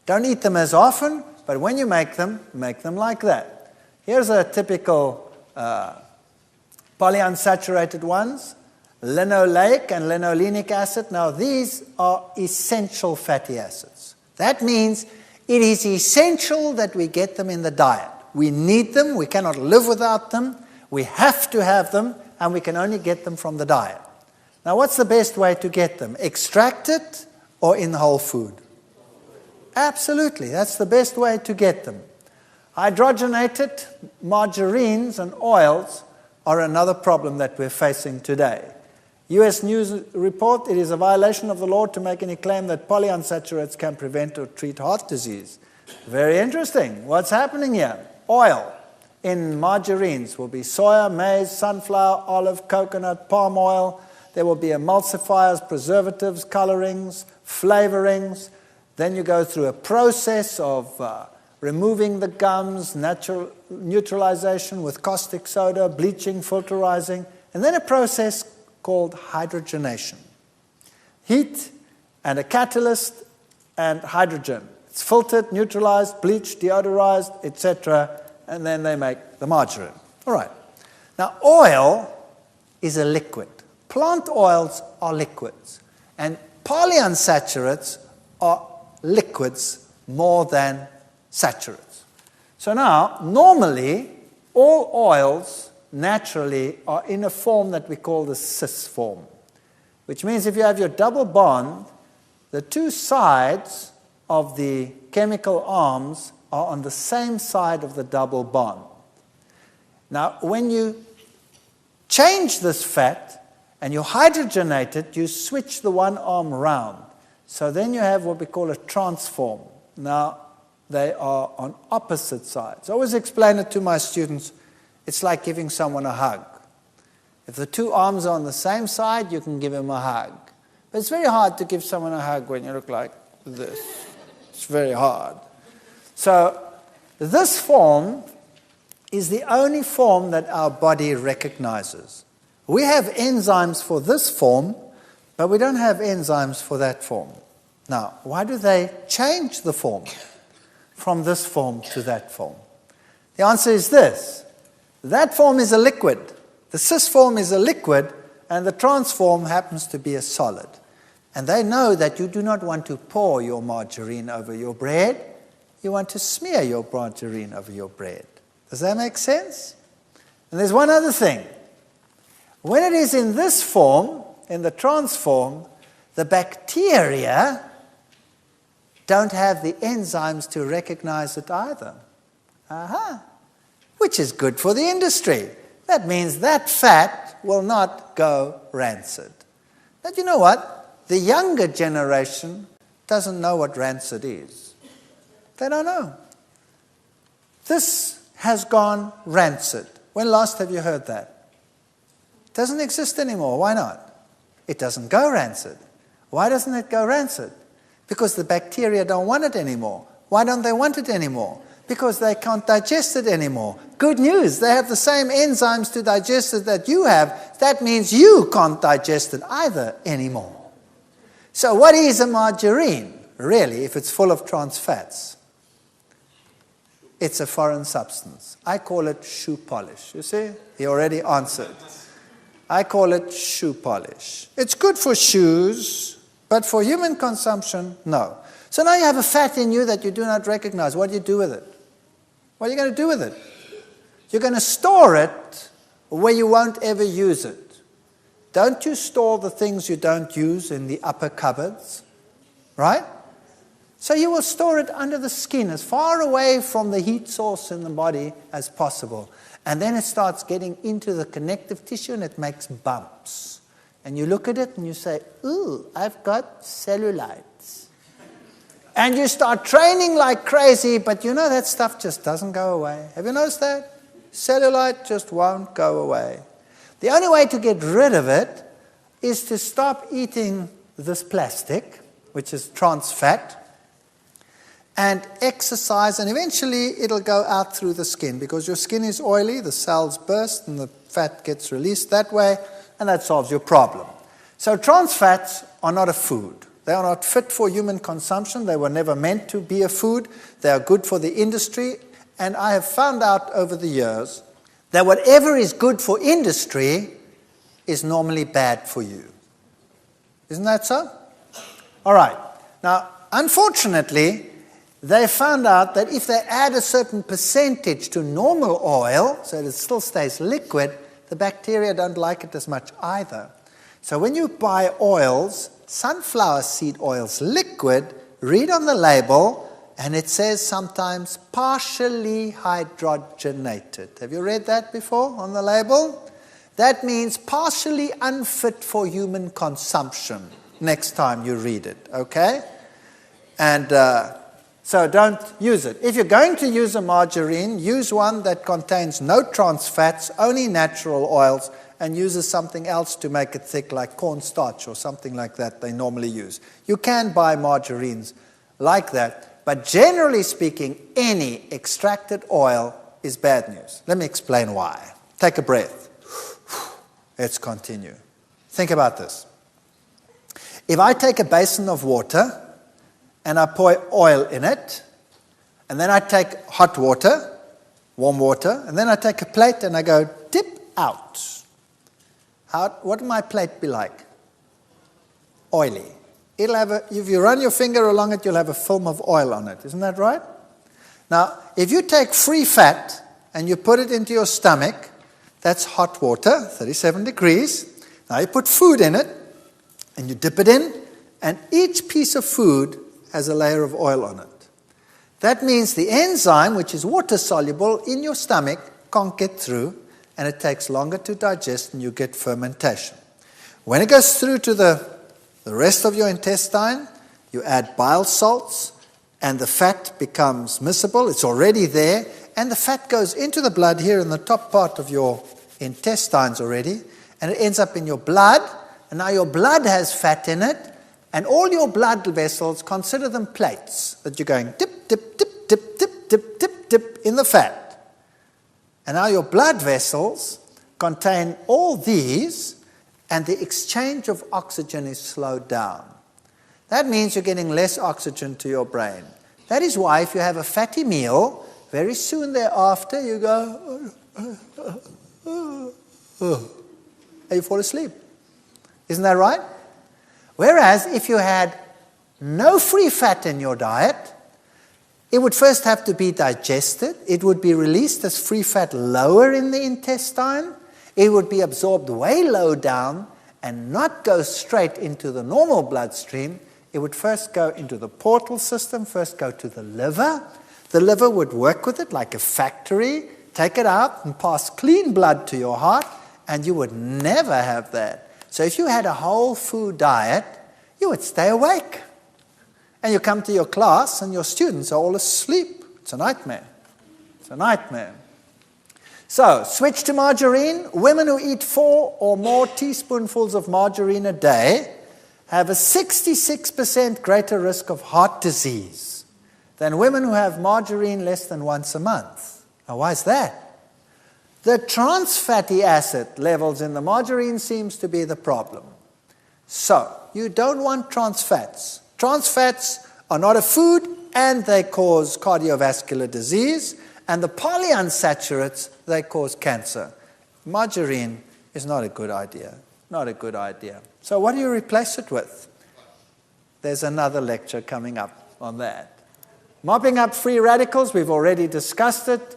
Don't eat them as often, but when you make them like that. Here's a typical polyunsaturated ones, linoleic and linolenic acid. Now these are essential fatty acids. That means it is essential that we get them in the diet. We need them, we cannot live without them, we have to have them, and we can only get them from the diet. Now what's the best way to get them? Extracted or in whole food? Absolutely, that's the best way to get them. Hydrogenated margarines and oils are another problem that we're facing today. U.S. News report, it is a violation of the law to make any claim that polyunsaturates can prevent or treat heart disease. Very interesting. What's happening here? Oil in margarines will be soya, maize, sunflower, olive, coconut, palm oil. there will be emulsifiers, preservatives, colorings, flavorings. Then you go through a process of removing the gums, natural neutralization with caustic soda, bleaching, filterizing, and then a process called hydrogenation. Heat and a catalyst and hydrogen. It's filtered, neutralized, bleached, deodorized, etc., and then they make the margarine. All right. Now, oil is a liquid. Plant oils are liquids, and polyunsaturates are liquids more than saturates. So now, normally, all oils naturally are in a form that we call the cis form, which means if you have your double bond, the two sides of the chemical arms are on the same side of the double bond. Now, when you change this fat and you hydrogenate it, you switch the one arm round. So then you have what we call a transform. Now, they are on opposite sides. I always explain it to my students. It's like giving someone a hug. If the two arms are on the same side, you can give him a hug. But it's very hard to give someone a hug when you look like this. It's very hard. So this form is the only form that our body recognizes. We have enzymes for this form, but we don't have enzymes for that form. Now, why do they change the form from this form to that form? The answer is this. That form is a liquid. The cis form is a liquid, and the trans form happens to be a solid. And they know that you do not want to pour your margarine over your bread. You want to smear your margarine over your bread. Does that make sense? And there's one other thing. When it is in this form, in the trans form, the bacteria don't have the enzymes to recognize it either. Which is good for the industry. That means that fat will not go rancid. But you know what? The younger generation doesn't know what rancid is. They don't know. This has gone rancid. When last have you heard that? It doesn't exist anymore. Why not? It doesn't go rancid. Why doesn't it go rancid? Because the bacteria don't want it anymore. Why don't they want it anymore? Because they can't digest it anymore. Good news, they have the same enzymes to digest it that you have. That means you can't digest it either anymore. So what is a margarine, really, if it's full of trans fats? It's a foreign substance. I call it shoe polish. You see? He already answered. I call it shoe polish. It's good for shoes, but for human consumption, no. So now you have a fat in you that you do not recognize. What do you do with it? What are you going to do with it? You're going to store it where you won't ever use it. Don't you store the things you don't use in the upper cupboards? Right? So you will store it under the skin, as far away from the heat source in the body as possible. And then it starts getting into the connective tissue and it makes bumps. And you look at it and you say, ooh, I've got cellulites. And you start training like crazy, but you know that stuff just doesn't go away. Have you noticed that? Cellulite just won't go away. The only way to get rid of it is to stop eating this plastic, which is trans fat, and exercise, and eventually it'll go out through the skin because your skin is oily, the cells burst, and the fat gets released that way, and that solves your problem. So trans fats are not a food. They are not fit for human consumption. They were never meant to be a food. They are good for the industry, and I have found out over the years that whatever is good for industry is normally bad for you. Isn't that so? All right. Now, unfortunately, they found out that if they add a certain percentage to normal oil, so that it still stays liquid, the bacteria don't like it as much either. So when you buy oils, sunflower seed oils liquid, read on the label, and it says sometimes partially hydrogenated. Have you read that before on the label? That means partially unfit for human consumption next time you read it, okay? And so don't use it. If you're going to use a margarine, use one that contains no trans fats, only natural oils, and uses something else to make it thick, like cornstarch or something like that they normally use. You can buy margarines like that, but generally speaking, any extracted oil is bad news. Let me explain why. Take a breath. Let's continue. Think about this. If I take a basin of water and I pour oil in it, and then I take hot water, warm water, and then I take a plate and I go dip out. What will my plate be like? Oily. It'll have if you run your finger along it, you'll have a film of oil on it. Isn't that right? Now, if you take free fat and you put it into your stomach, that's hot water, 37 degrees. Now you put food in it and you dip it in, and each piece of food has a layer of oil on it. That means the enzyme, which is water-soluble in your stomach, can't get through, and it takes longer to digest, and you get fermentation. When it goes through to the rest of your intestine, you add bile salts, and the fat becomes miscible. It's already there, and the fat goes into the blood here in the top part of your intestines already, and it ends up in your blood, and now your blood has fat in it, and all your blood vessels, consider them plates that you're going dip, dip, dip, dip, dip, dip, dip, dip in the fat. And now your blood vessels contain all these, and the exchange of oxygen is slowed down. That means you're getting less oxygen to your brain. That is why if you have a fatty meal, very soon thereafter you go, and you fall asleep. Isn't that right? Whereas if you had no free fat in your diet, it would first have to be digested. It would be released as free fat lower in the intestine. It would be absorbed way low down and not go straight into the normal bloodstream. It would first go into the portal system, first go to the liver. The liver would work with it like a factory, take it out and pass clean blood to your heart, and you would never have that. So if you had a whole food diet, you would stay awake. And you come to your class and your students are all asleep. It's a nightmare. It's a nightmare. So, switch to margarine. Women who eat 4 or more teaspoonfuls of margarine a day have a 66% greater risk of heart disease than women who have margarine less than once a month. Now, why is that? The trans fatty acid levels in the margarine seems to be the problem. So, you don't want trans fats. Trans fats are not a food, and they cause cardiovascular disease, and the polyunsaturates, they cause cancer. Margarine is not a good idea. Not a good idea. So what do you replace it with? There's another lecture coming up on that. Mopping up free radicals, we've already discussed it.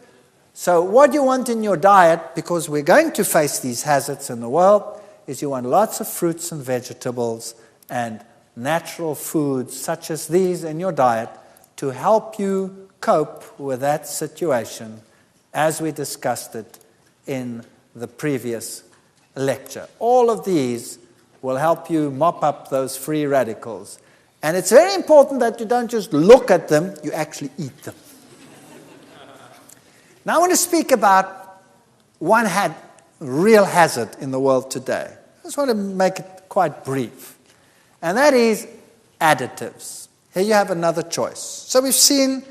So what you want in your diet, because we're going to face these hazards in the world, is you want lots of fruits and vegetables and natural foods such as these in your diet to help you cope with that situation as we discussed it in the previous lecture. All of these will help you mop up those free radicals. And it's very important that you don't just look at them, you actually eat them. Now I want to speak about one real hazard in the world today. I just want to make it quite brief. And that is additives. Here you have another choice. So we've seen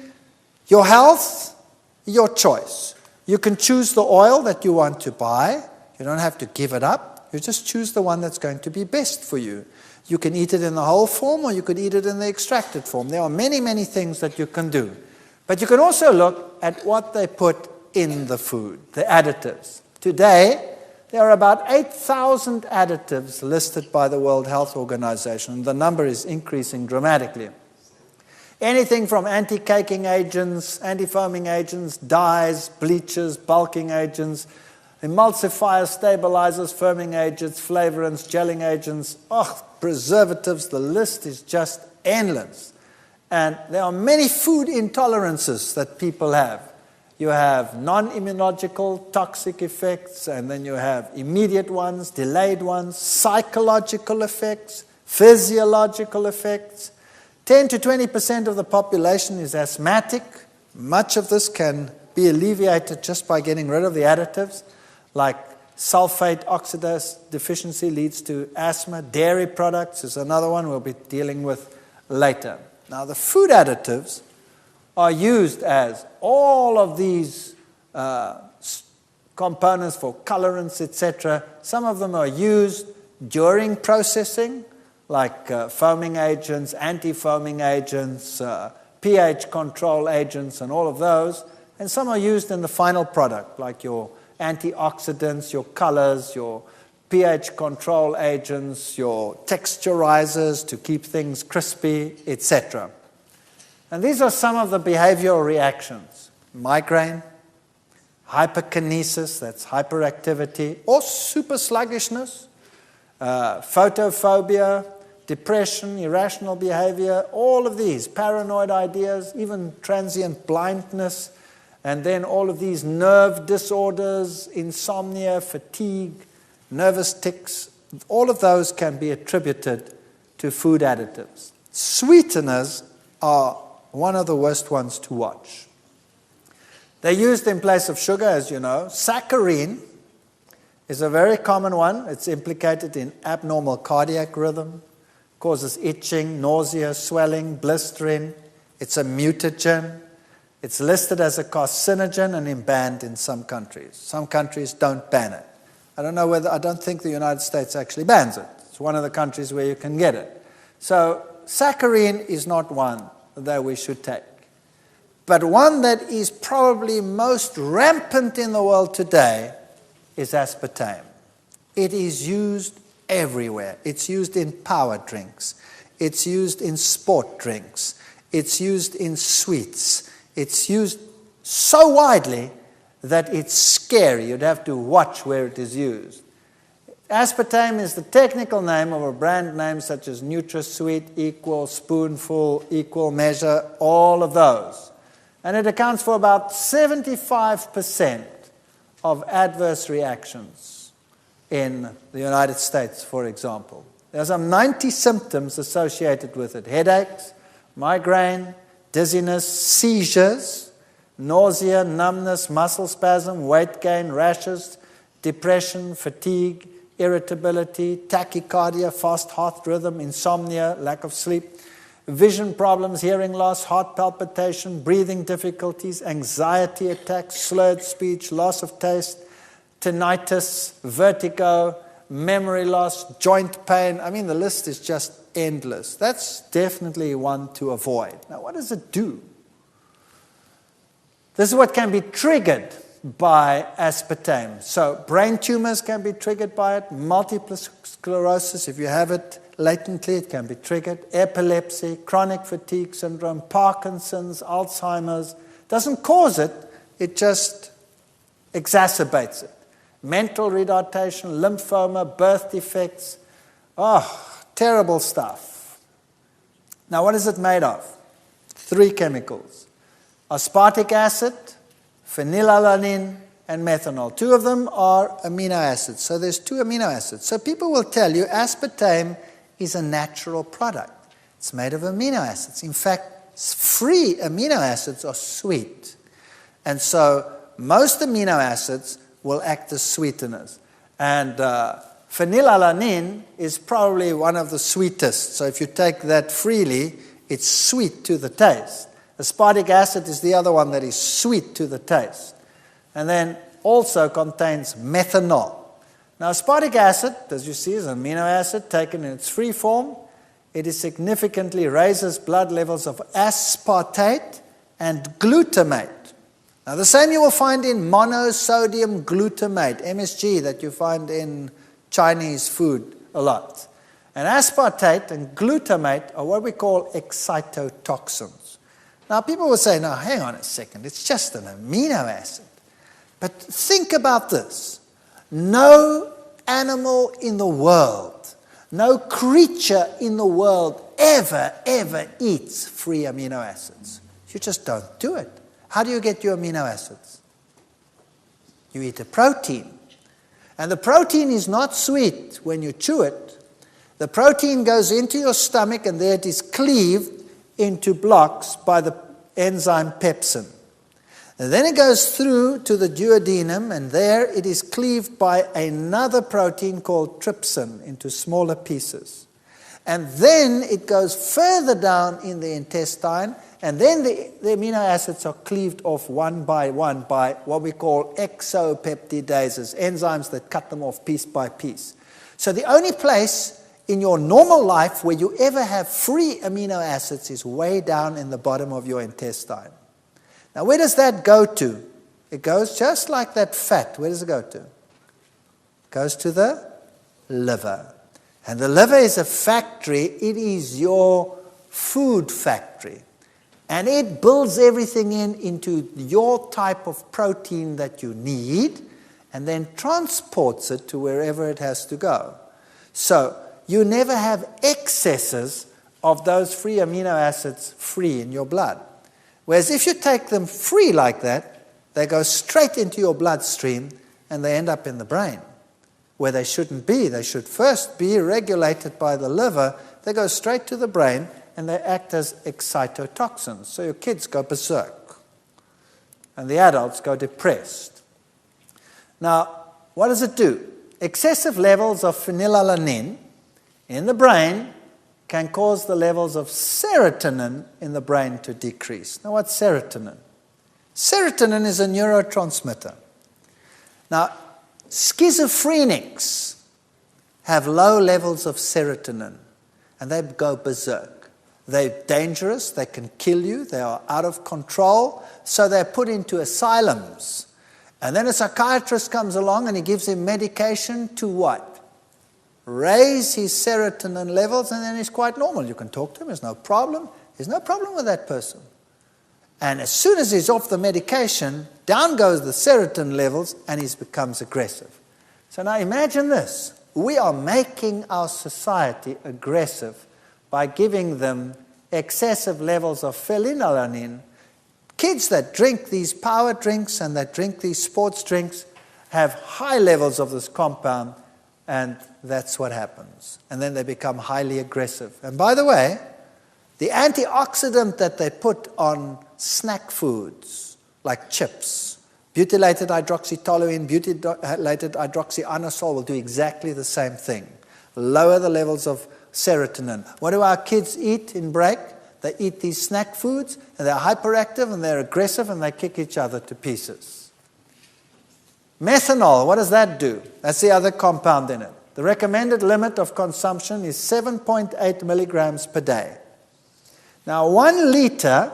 your health, your choice. You can choose the oil that you want to buy. You don't have to give it up. You just choose the one that's going to be best for you. You can eat it in the whole form, or you could eat it in the extracted form. There are many, many things that you can do. But you can also look at what they put in the food, the additives. Today, there are about 8,000 additives listed by the World Health Organization. The number is increasing dramatically. Anything from anti-caking agents, anti-foaming agents, dyes, bleaches, bulking agents, emulsifiers, stabilizers, firming agents, flavorants, gelling agents, preservatives. The list is just endless. And there are many food intolerances that people have. You have non-immunological toxic effects, and then you have immediate ones, delayed ones, psychological effects, physiological effects. 10 to 20% of the population is asthmatic. Much of this can be alleviated just by getting rid of the additives, like Sulfate oxidase deficiency leads to asthma. Dairy products is another one we'll be dealing with later. Now, the food additives are used as all of these components for colorants, etc. Some of them are used during processing, like foaming agents, anti-foaming agents, pH control agents, and all of those. And some are used in the final product, like your antioxidants, your colors, your pH control agents, your texturizers to keep things crispy, etc. And these are some of the behavioral reactions. Migraine, hyperkinesis, that's hyperactivity, or super sluggishness, photophobia, depression, irrational behavior, all of these, paranoid ideas, even transient blindness, and then all of these nerve disorders, insomnia, fatigue, nervous tics, all of those can be attributed to food additives. Sweeteners are one of the worst ones to watch. They're used in place of sugar, as you know. Saccharin is a very common one. It's implicated in abnormal cardiac rhythm, causes itching, nausea, swelling, blistering. It's a mutagen. It's listed as a carcinogen and banned in some countries. Some countries don't ban it. I don't think the United States actually bans it. It's one of the countries where you can get it. So saccharin is not one that we should take. But one that is probably most rampant in the world today is aspartame. It is used everywhere. It's used in power drinks. It's used in sport drinks. It's used in sweets. It's used so widely that it's scary. You'd have to watch where it is used. Aspartame is the technical name of a brand name such as NutraSweet, Equal, Spoonful, Equal Measure, all of those. And it accounts for about 75% of adverse reactions in the United States, for example. There are some 90 symptoms associated with it. Headaches, migraine, dizziness, seizures, nausea, numbness, muscle spasm, weight gain, rashes, depression, fatigue, irritability, tachycardia, fast heart rhythm, insomnia, lack of sleep, vision problems, hearing loss, heart palpitation, breathing difficulties, anxiety attacks, slurred speech, loss of taste, tinnitus, vertigo, memory loss, joint pain. I mean, the list is just endless. That's definitely one to avoid. Now, what does it do? This is what can be triggered by aspartame. So brain tumors can be triggered by it. Multiple sclerosis, if you have it latently, it can be triggered. Epilepsy, chronic fatigue syndrome, Parkinson's, Alzheimer's. Doesn't cause it, it just exacerbates it. Mental retardation, lymphoma, birth defects. Terrible stuff. Now, what is it made of? 3 chemicals. Aspartic acid, phenylalanine, and methanol. 2 of them are amino acids. So there's 2 amino acids. So people will tell you aspartame is a natural product. It's made of amino acids. In fact, free amino acids are sweet. And so most amino acids will act as sweeteners. And phenylalanine is probably one of the sweetest. So if you take that freely, it's sweet to the taste. Aspartic acid is the other one that is sweet to the taste. And then also contains methanol. Now, aspartic acid, as you see, is an amino acid taken in its free form. It significantly raises blood levels of aspartate and glutamate. Now, the same you will find in monosodium glutamate, MSG, that you find in Chinese food a lot. And aspartate and glutamate are what we call excitotoxins. Now, people will say, no, hang on a second, it's just an amino acid. But think about this. No animal in the world, no creature in the world ever eats free amino acids. You just don't do it. How do you get your amino acids? You eat a protein. And the protein is not sweet when you chew it. The protein goes into your stomach and there it is cleaved into blocks by the enzyme pepsin. And then it goes through to the duodenum, and there it is cleaved by another protein called trypsin into smaller pieces. And then it goes further down in the intestine, and then the amino acids are cleaved off one by what we call exopeptidases, enzymes that cut them off piece by piece. So the only place in your normal life where you ever have free amino acids is way down in the bottom of your intestine. Now, where does that go to? It goes just like that fat. Where does it go to? It goes to the liver. And the liver is a factory. It is your food factory. And it builds everything into your type of protein that you need and then transports it to wherever it has to go. So you never have excesses of those free amino acids free in your blood. Whereas if you take them free like that, they go straight into your bloodstream and they end up in the brain, where they shouldn't be. They should first be regulated by the liver. They go straight to the brain and they act as excitotoxins. So your kids go berserk and the adults go depressed. Now, what does it do? Excessive levels of phenylalanine in the brain can cause the levels of serotonin in the brain to decrease. Now, what's serotonin? Serotonin is a neurotransmitter. Now, schizophrenics have low levels of serotonin, and they go berserk. They're dangerous, they can kill you, they are out of control, so they're put into asylums. And then a psychiatrist comes along and he gives him medication to what? Raise his serotonin levels, and then he's quite normal. You can talk to him, there's no problem. There's no problem with that person. And as soon as he's off the medication, down goes the serotonin levels and he becomes aggressive. So now imagine this. We are making our society aggressive by giving them excessive levels of phenylalanine. Kids that drink these power drinks and that drink these sports drinks have high levels of this compound, and that's what happens. And then they become highly aggressive. And by the way, the antioxidant that they put on snack foods, like chips, butylated hydroxytoluene, butylated hydroxyanisole will do exactly the same thing. Lower the levels of serotonin. What do our kids eat in break? They eat these snack foods, and they're hyperactive, and they're aggressive, and they kick each other to pieces. Methanol, what does that do? That's the other compound in it. The recommended limit of consumption is 7.8 milligrams per day. Now, 1 liter,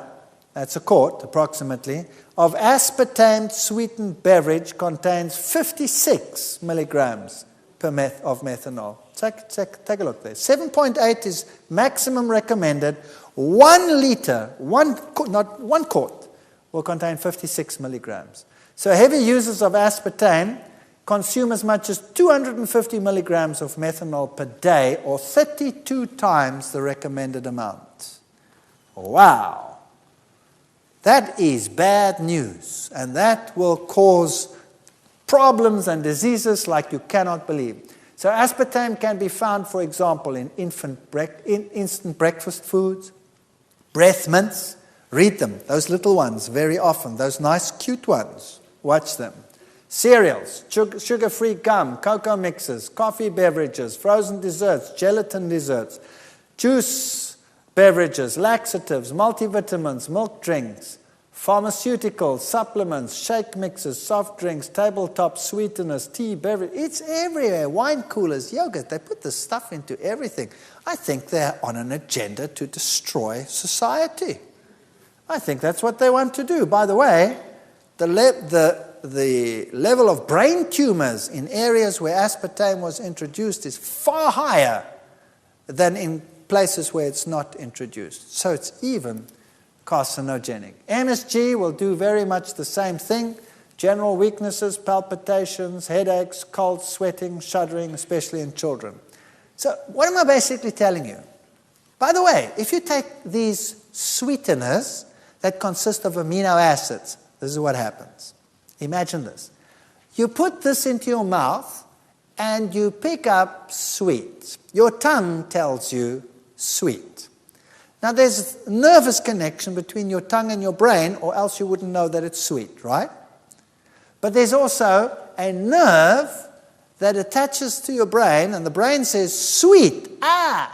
that's a quart approximately, of aspartame sweetened beverage contains 56 milligrams of methanol. Take a look there. 7.8 is maximum recommended. 1 liter, not 1 quart, will contain 56 milligrams. So heavy users of aspartame consume as much as 250 milligrams of methanol per day, or 32 times the recommended amount. Wow! That is bad news, and that will cause problems and diseases like you cannot believe. So aspartame can be found, for example, in instant breakfast foods, breath mints. Read them, those little ones, very often, those nice, cute ones. Watch them. Cereals, sugar-free gum, cocoa mixes, coffee beverages, frozen desserts, gelatin desserts, juice beverages, laxatives, multivitamins, milk drinks, pharmaceuticals, supplements, shake mixes, soft drinks, tabletop sweeteners, tea, beverage. It's everywhere. Wine coolers, yogurt. They put this stuff into everything. I think they're on an agenda to destroy society. I think that's what they want to do. By the way, the level of brain tumors in areas where aspartame was introduced is far higher than in places where it's not introduced. So it's even carcinogenic. MSG will do very much the same thing. General weaknesses, palpitations, headaches, cold sweating, shuddering, especially in children. So what am I basically telling you? By the way, if you take these sweeteners that consist of amino acids, this is what happens. Imagine this. You put this into your mouth and you pick up sweet. Your tongue tells you sweet. Now there's a nervous connection between your tongue and your brain, or else you wouldn't know that it's sweet, right? But there's also a nerve that attaches to your brain, and the brain says, sweet,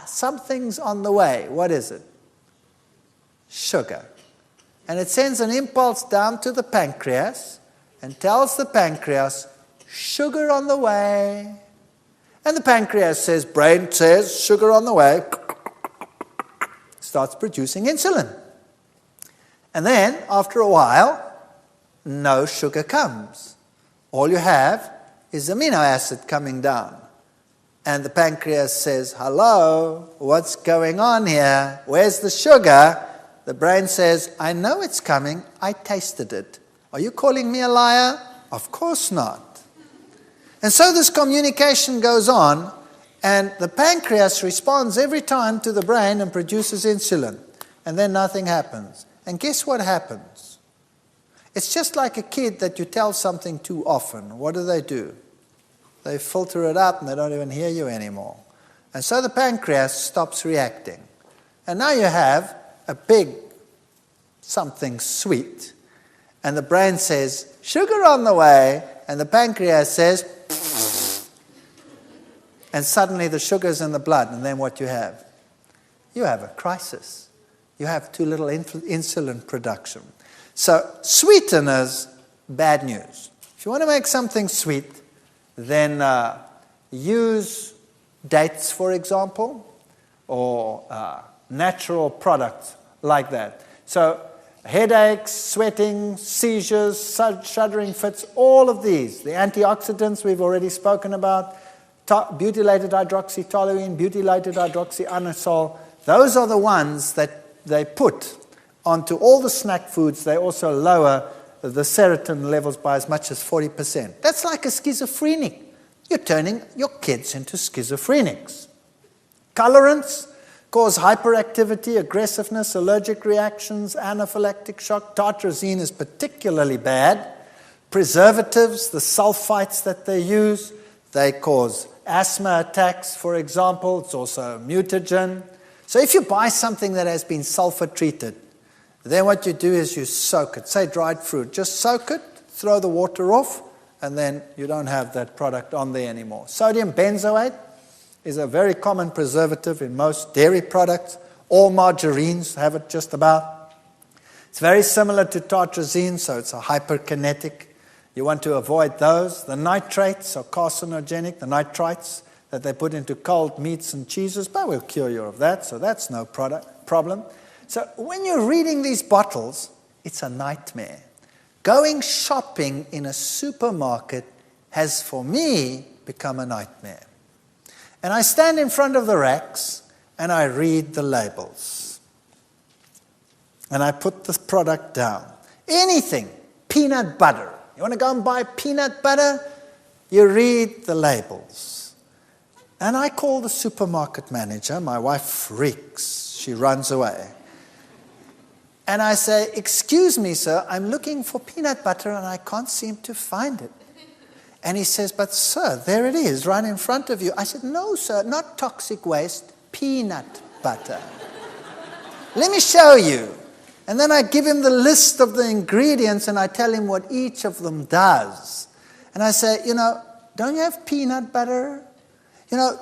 something's on the way. What is it? Sugar. And it sends an impulse down to the pancreas and tells the pancreas, sugar on the way. And the pancreas says, brain says, sugar on the way, starts producing insulin. And then, after a while, no sugar comes. All you have is amino acid coming down. And the pancreas says, hello, what's going on here? Where's the sugar? The brain says, I know it's coming. I tasted it. Are you calling me a liar? Of course not. And so this communication goes on, and the pancreas responds every time to the brain and produces insulin. And then nothing happens. And guess what happens? It's just like a kid that you tell something too often. What do? They filter it out and they don't even hear you anymore. And so the pancreas stops reacting. And now you have a big something sweet. And the brain says, sugar on the way. And the pancreas says, and suddenly the sugar's in the blood. And then what you have? You have a crisis. You have too little insulin production. So sweeteners, bad news. If you want to make something sweet, then use dates, for example, or natural products like that. So headaches, sweating, seizures, shuddering fits, all of these. The antioxidants we've already spoken about, butylated hydroxytoluene, butylated hydroxyanisole, those are the ones that they put onto all the snack foods. They also lower the serotonin levels by as much as 40%. That's like a schizophrenic. You're turning your kids into schizophrenics. Colorants cause hyperactivity, aggressiveness, allergic reactions, anaphylactic shock. Tartrazine is particularly bad. Preservatives, the sulfites that they use, they cause asthma attacks, for example. It's also a mutagen. So if you buy something that has been sulfur treated, then what you do is you soak it. Say dried fruit. Just soak it, throw the water off, and then you don't have that product on there anymore. Sodium benzoate is a very common preservative in most dairy products. All margarines have it just about. It's very similar to tartrazine, so it's a hyperkinetic. You want to avoid those. The nitrates are carcinogenic, the nitrites that they put into cold meats and cheeses, but we'll cure you of that, so that's no problem. So when you're reading these bottles, it's a nightmare. Going shopping in a supermarket has, for me, become a nightmare. And I stand in front of the racks and I read the labels. And I put the product down. Anything, peanut butter. You want to go and buy peanut butter? You read the labels. And I call the supermarket manager. My wife freaks. She runs away. And I say, excuse me, sir, I'm looking for peanut butter and I can't seem to find it. And he says, but sir, there it is, right in front of you. I said, no, sir, not toxic waste, peanut butter. Let me show you. And then I give him the list of the ingredients and I tell him what each of them does. And I say, don't you have peanut butter?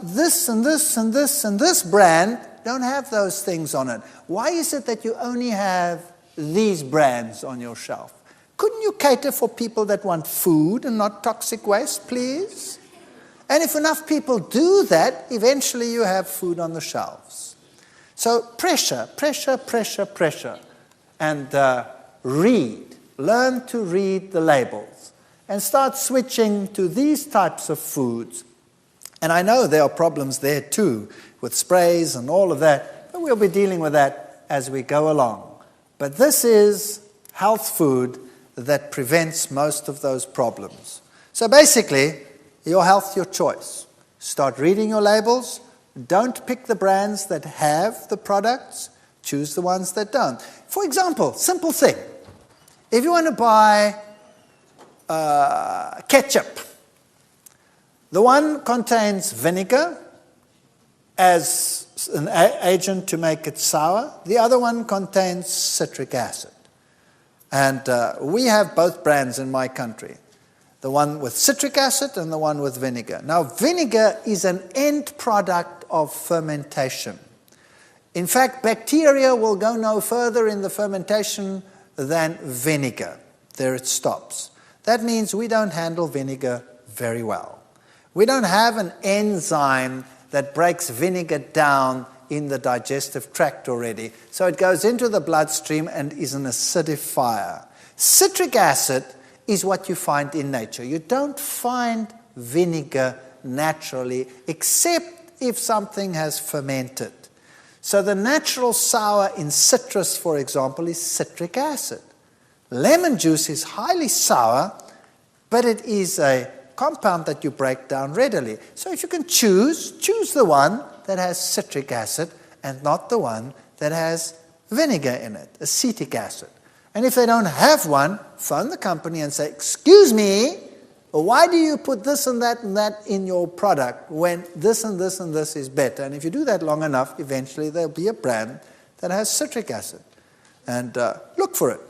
This and this and this and this brand don't have those things on it. Why is it that you only have these brands on your shelf? Couldn't you cater for people that want food and not toxic waste, please? And if enough people do that, eventually you have food on the shelves. So pressure. And learn to read the labels. And start switching to these types of foods. And I know there are problems there too, with sprays and all of that, but we'll be dealing with that as we go along. But this is health food that prevents most of those problems. So basically, your health, your choice. Start reading your labels. Don't pick the brands that have the products. Choose the ones that don't. For example, simple thing. If you want to buy ketchup, the one contains vinegar, as an agent to make it sour. The other one contains citric acid. And we have both brands in my country, the one with citric acid and the one with vinegar. Now, vinegar is an end product of fermentation. In fact, bacteria will go no further in the fermentation than vinegar. There it stops. That means we don't handle vinegar very well. We don't have an enzyme that breaks vinegar down in the digestive tract already. So it goes into the bloodstream and is an acidifier. Citric acid is what you find in nature. You don't find vinegar naturally, except if something has fermented. So the natural sour in citrus, for example, is citric acid. Lemon juice is highly sour, but it is a compound that you break down readily. So if you can choose the one that has citric acid and not the one that has vinegar in it, acetic acid. And if they don't have one, phone the company and say, excuse me, why do you put this and that in your product when this and this and this is better? And if you do that long enough, eventually there'll be a brand that has citric acid. And look for it.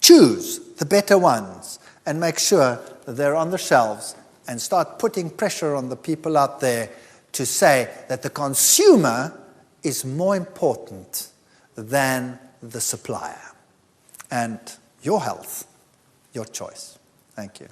Choose the better ones and make sure that they're on the shelves, and start putting pressure on the people out there to say that the consumer is more important than the supplier. And your health, your choice. Thank you.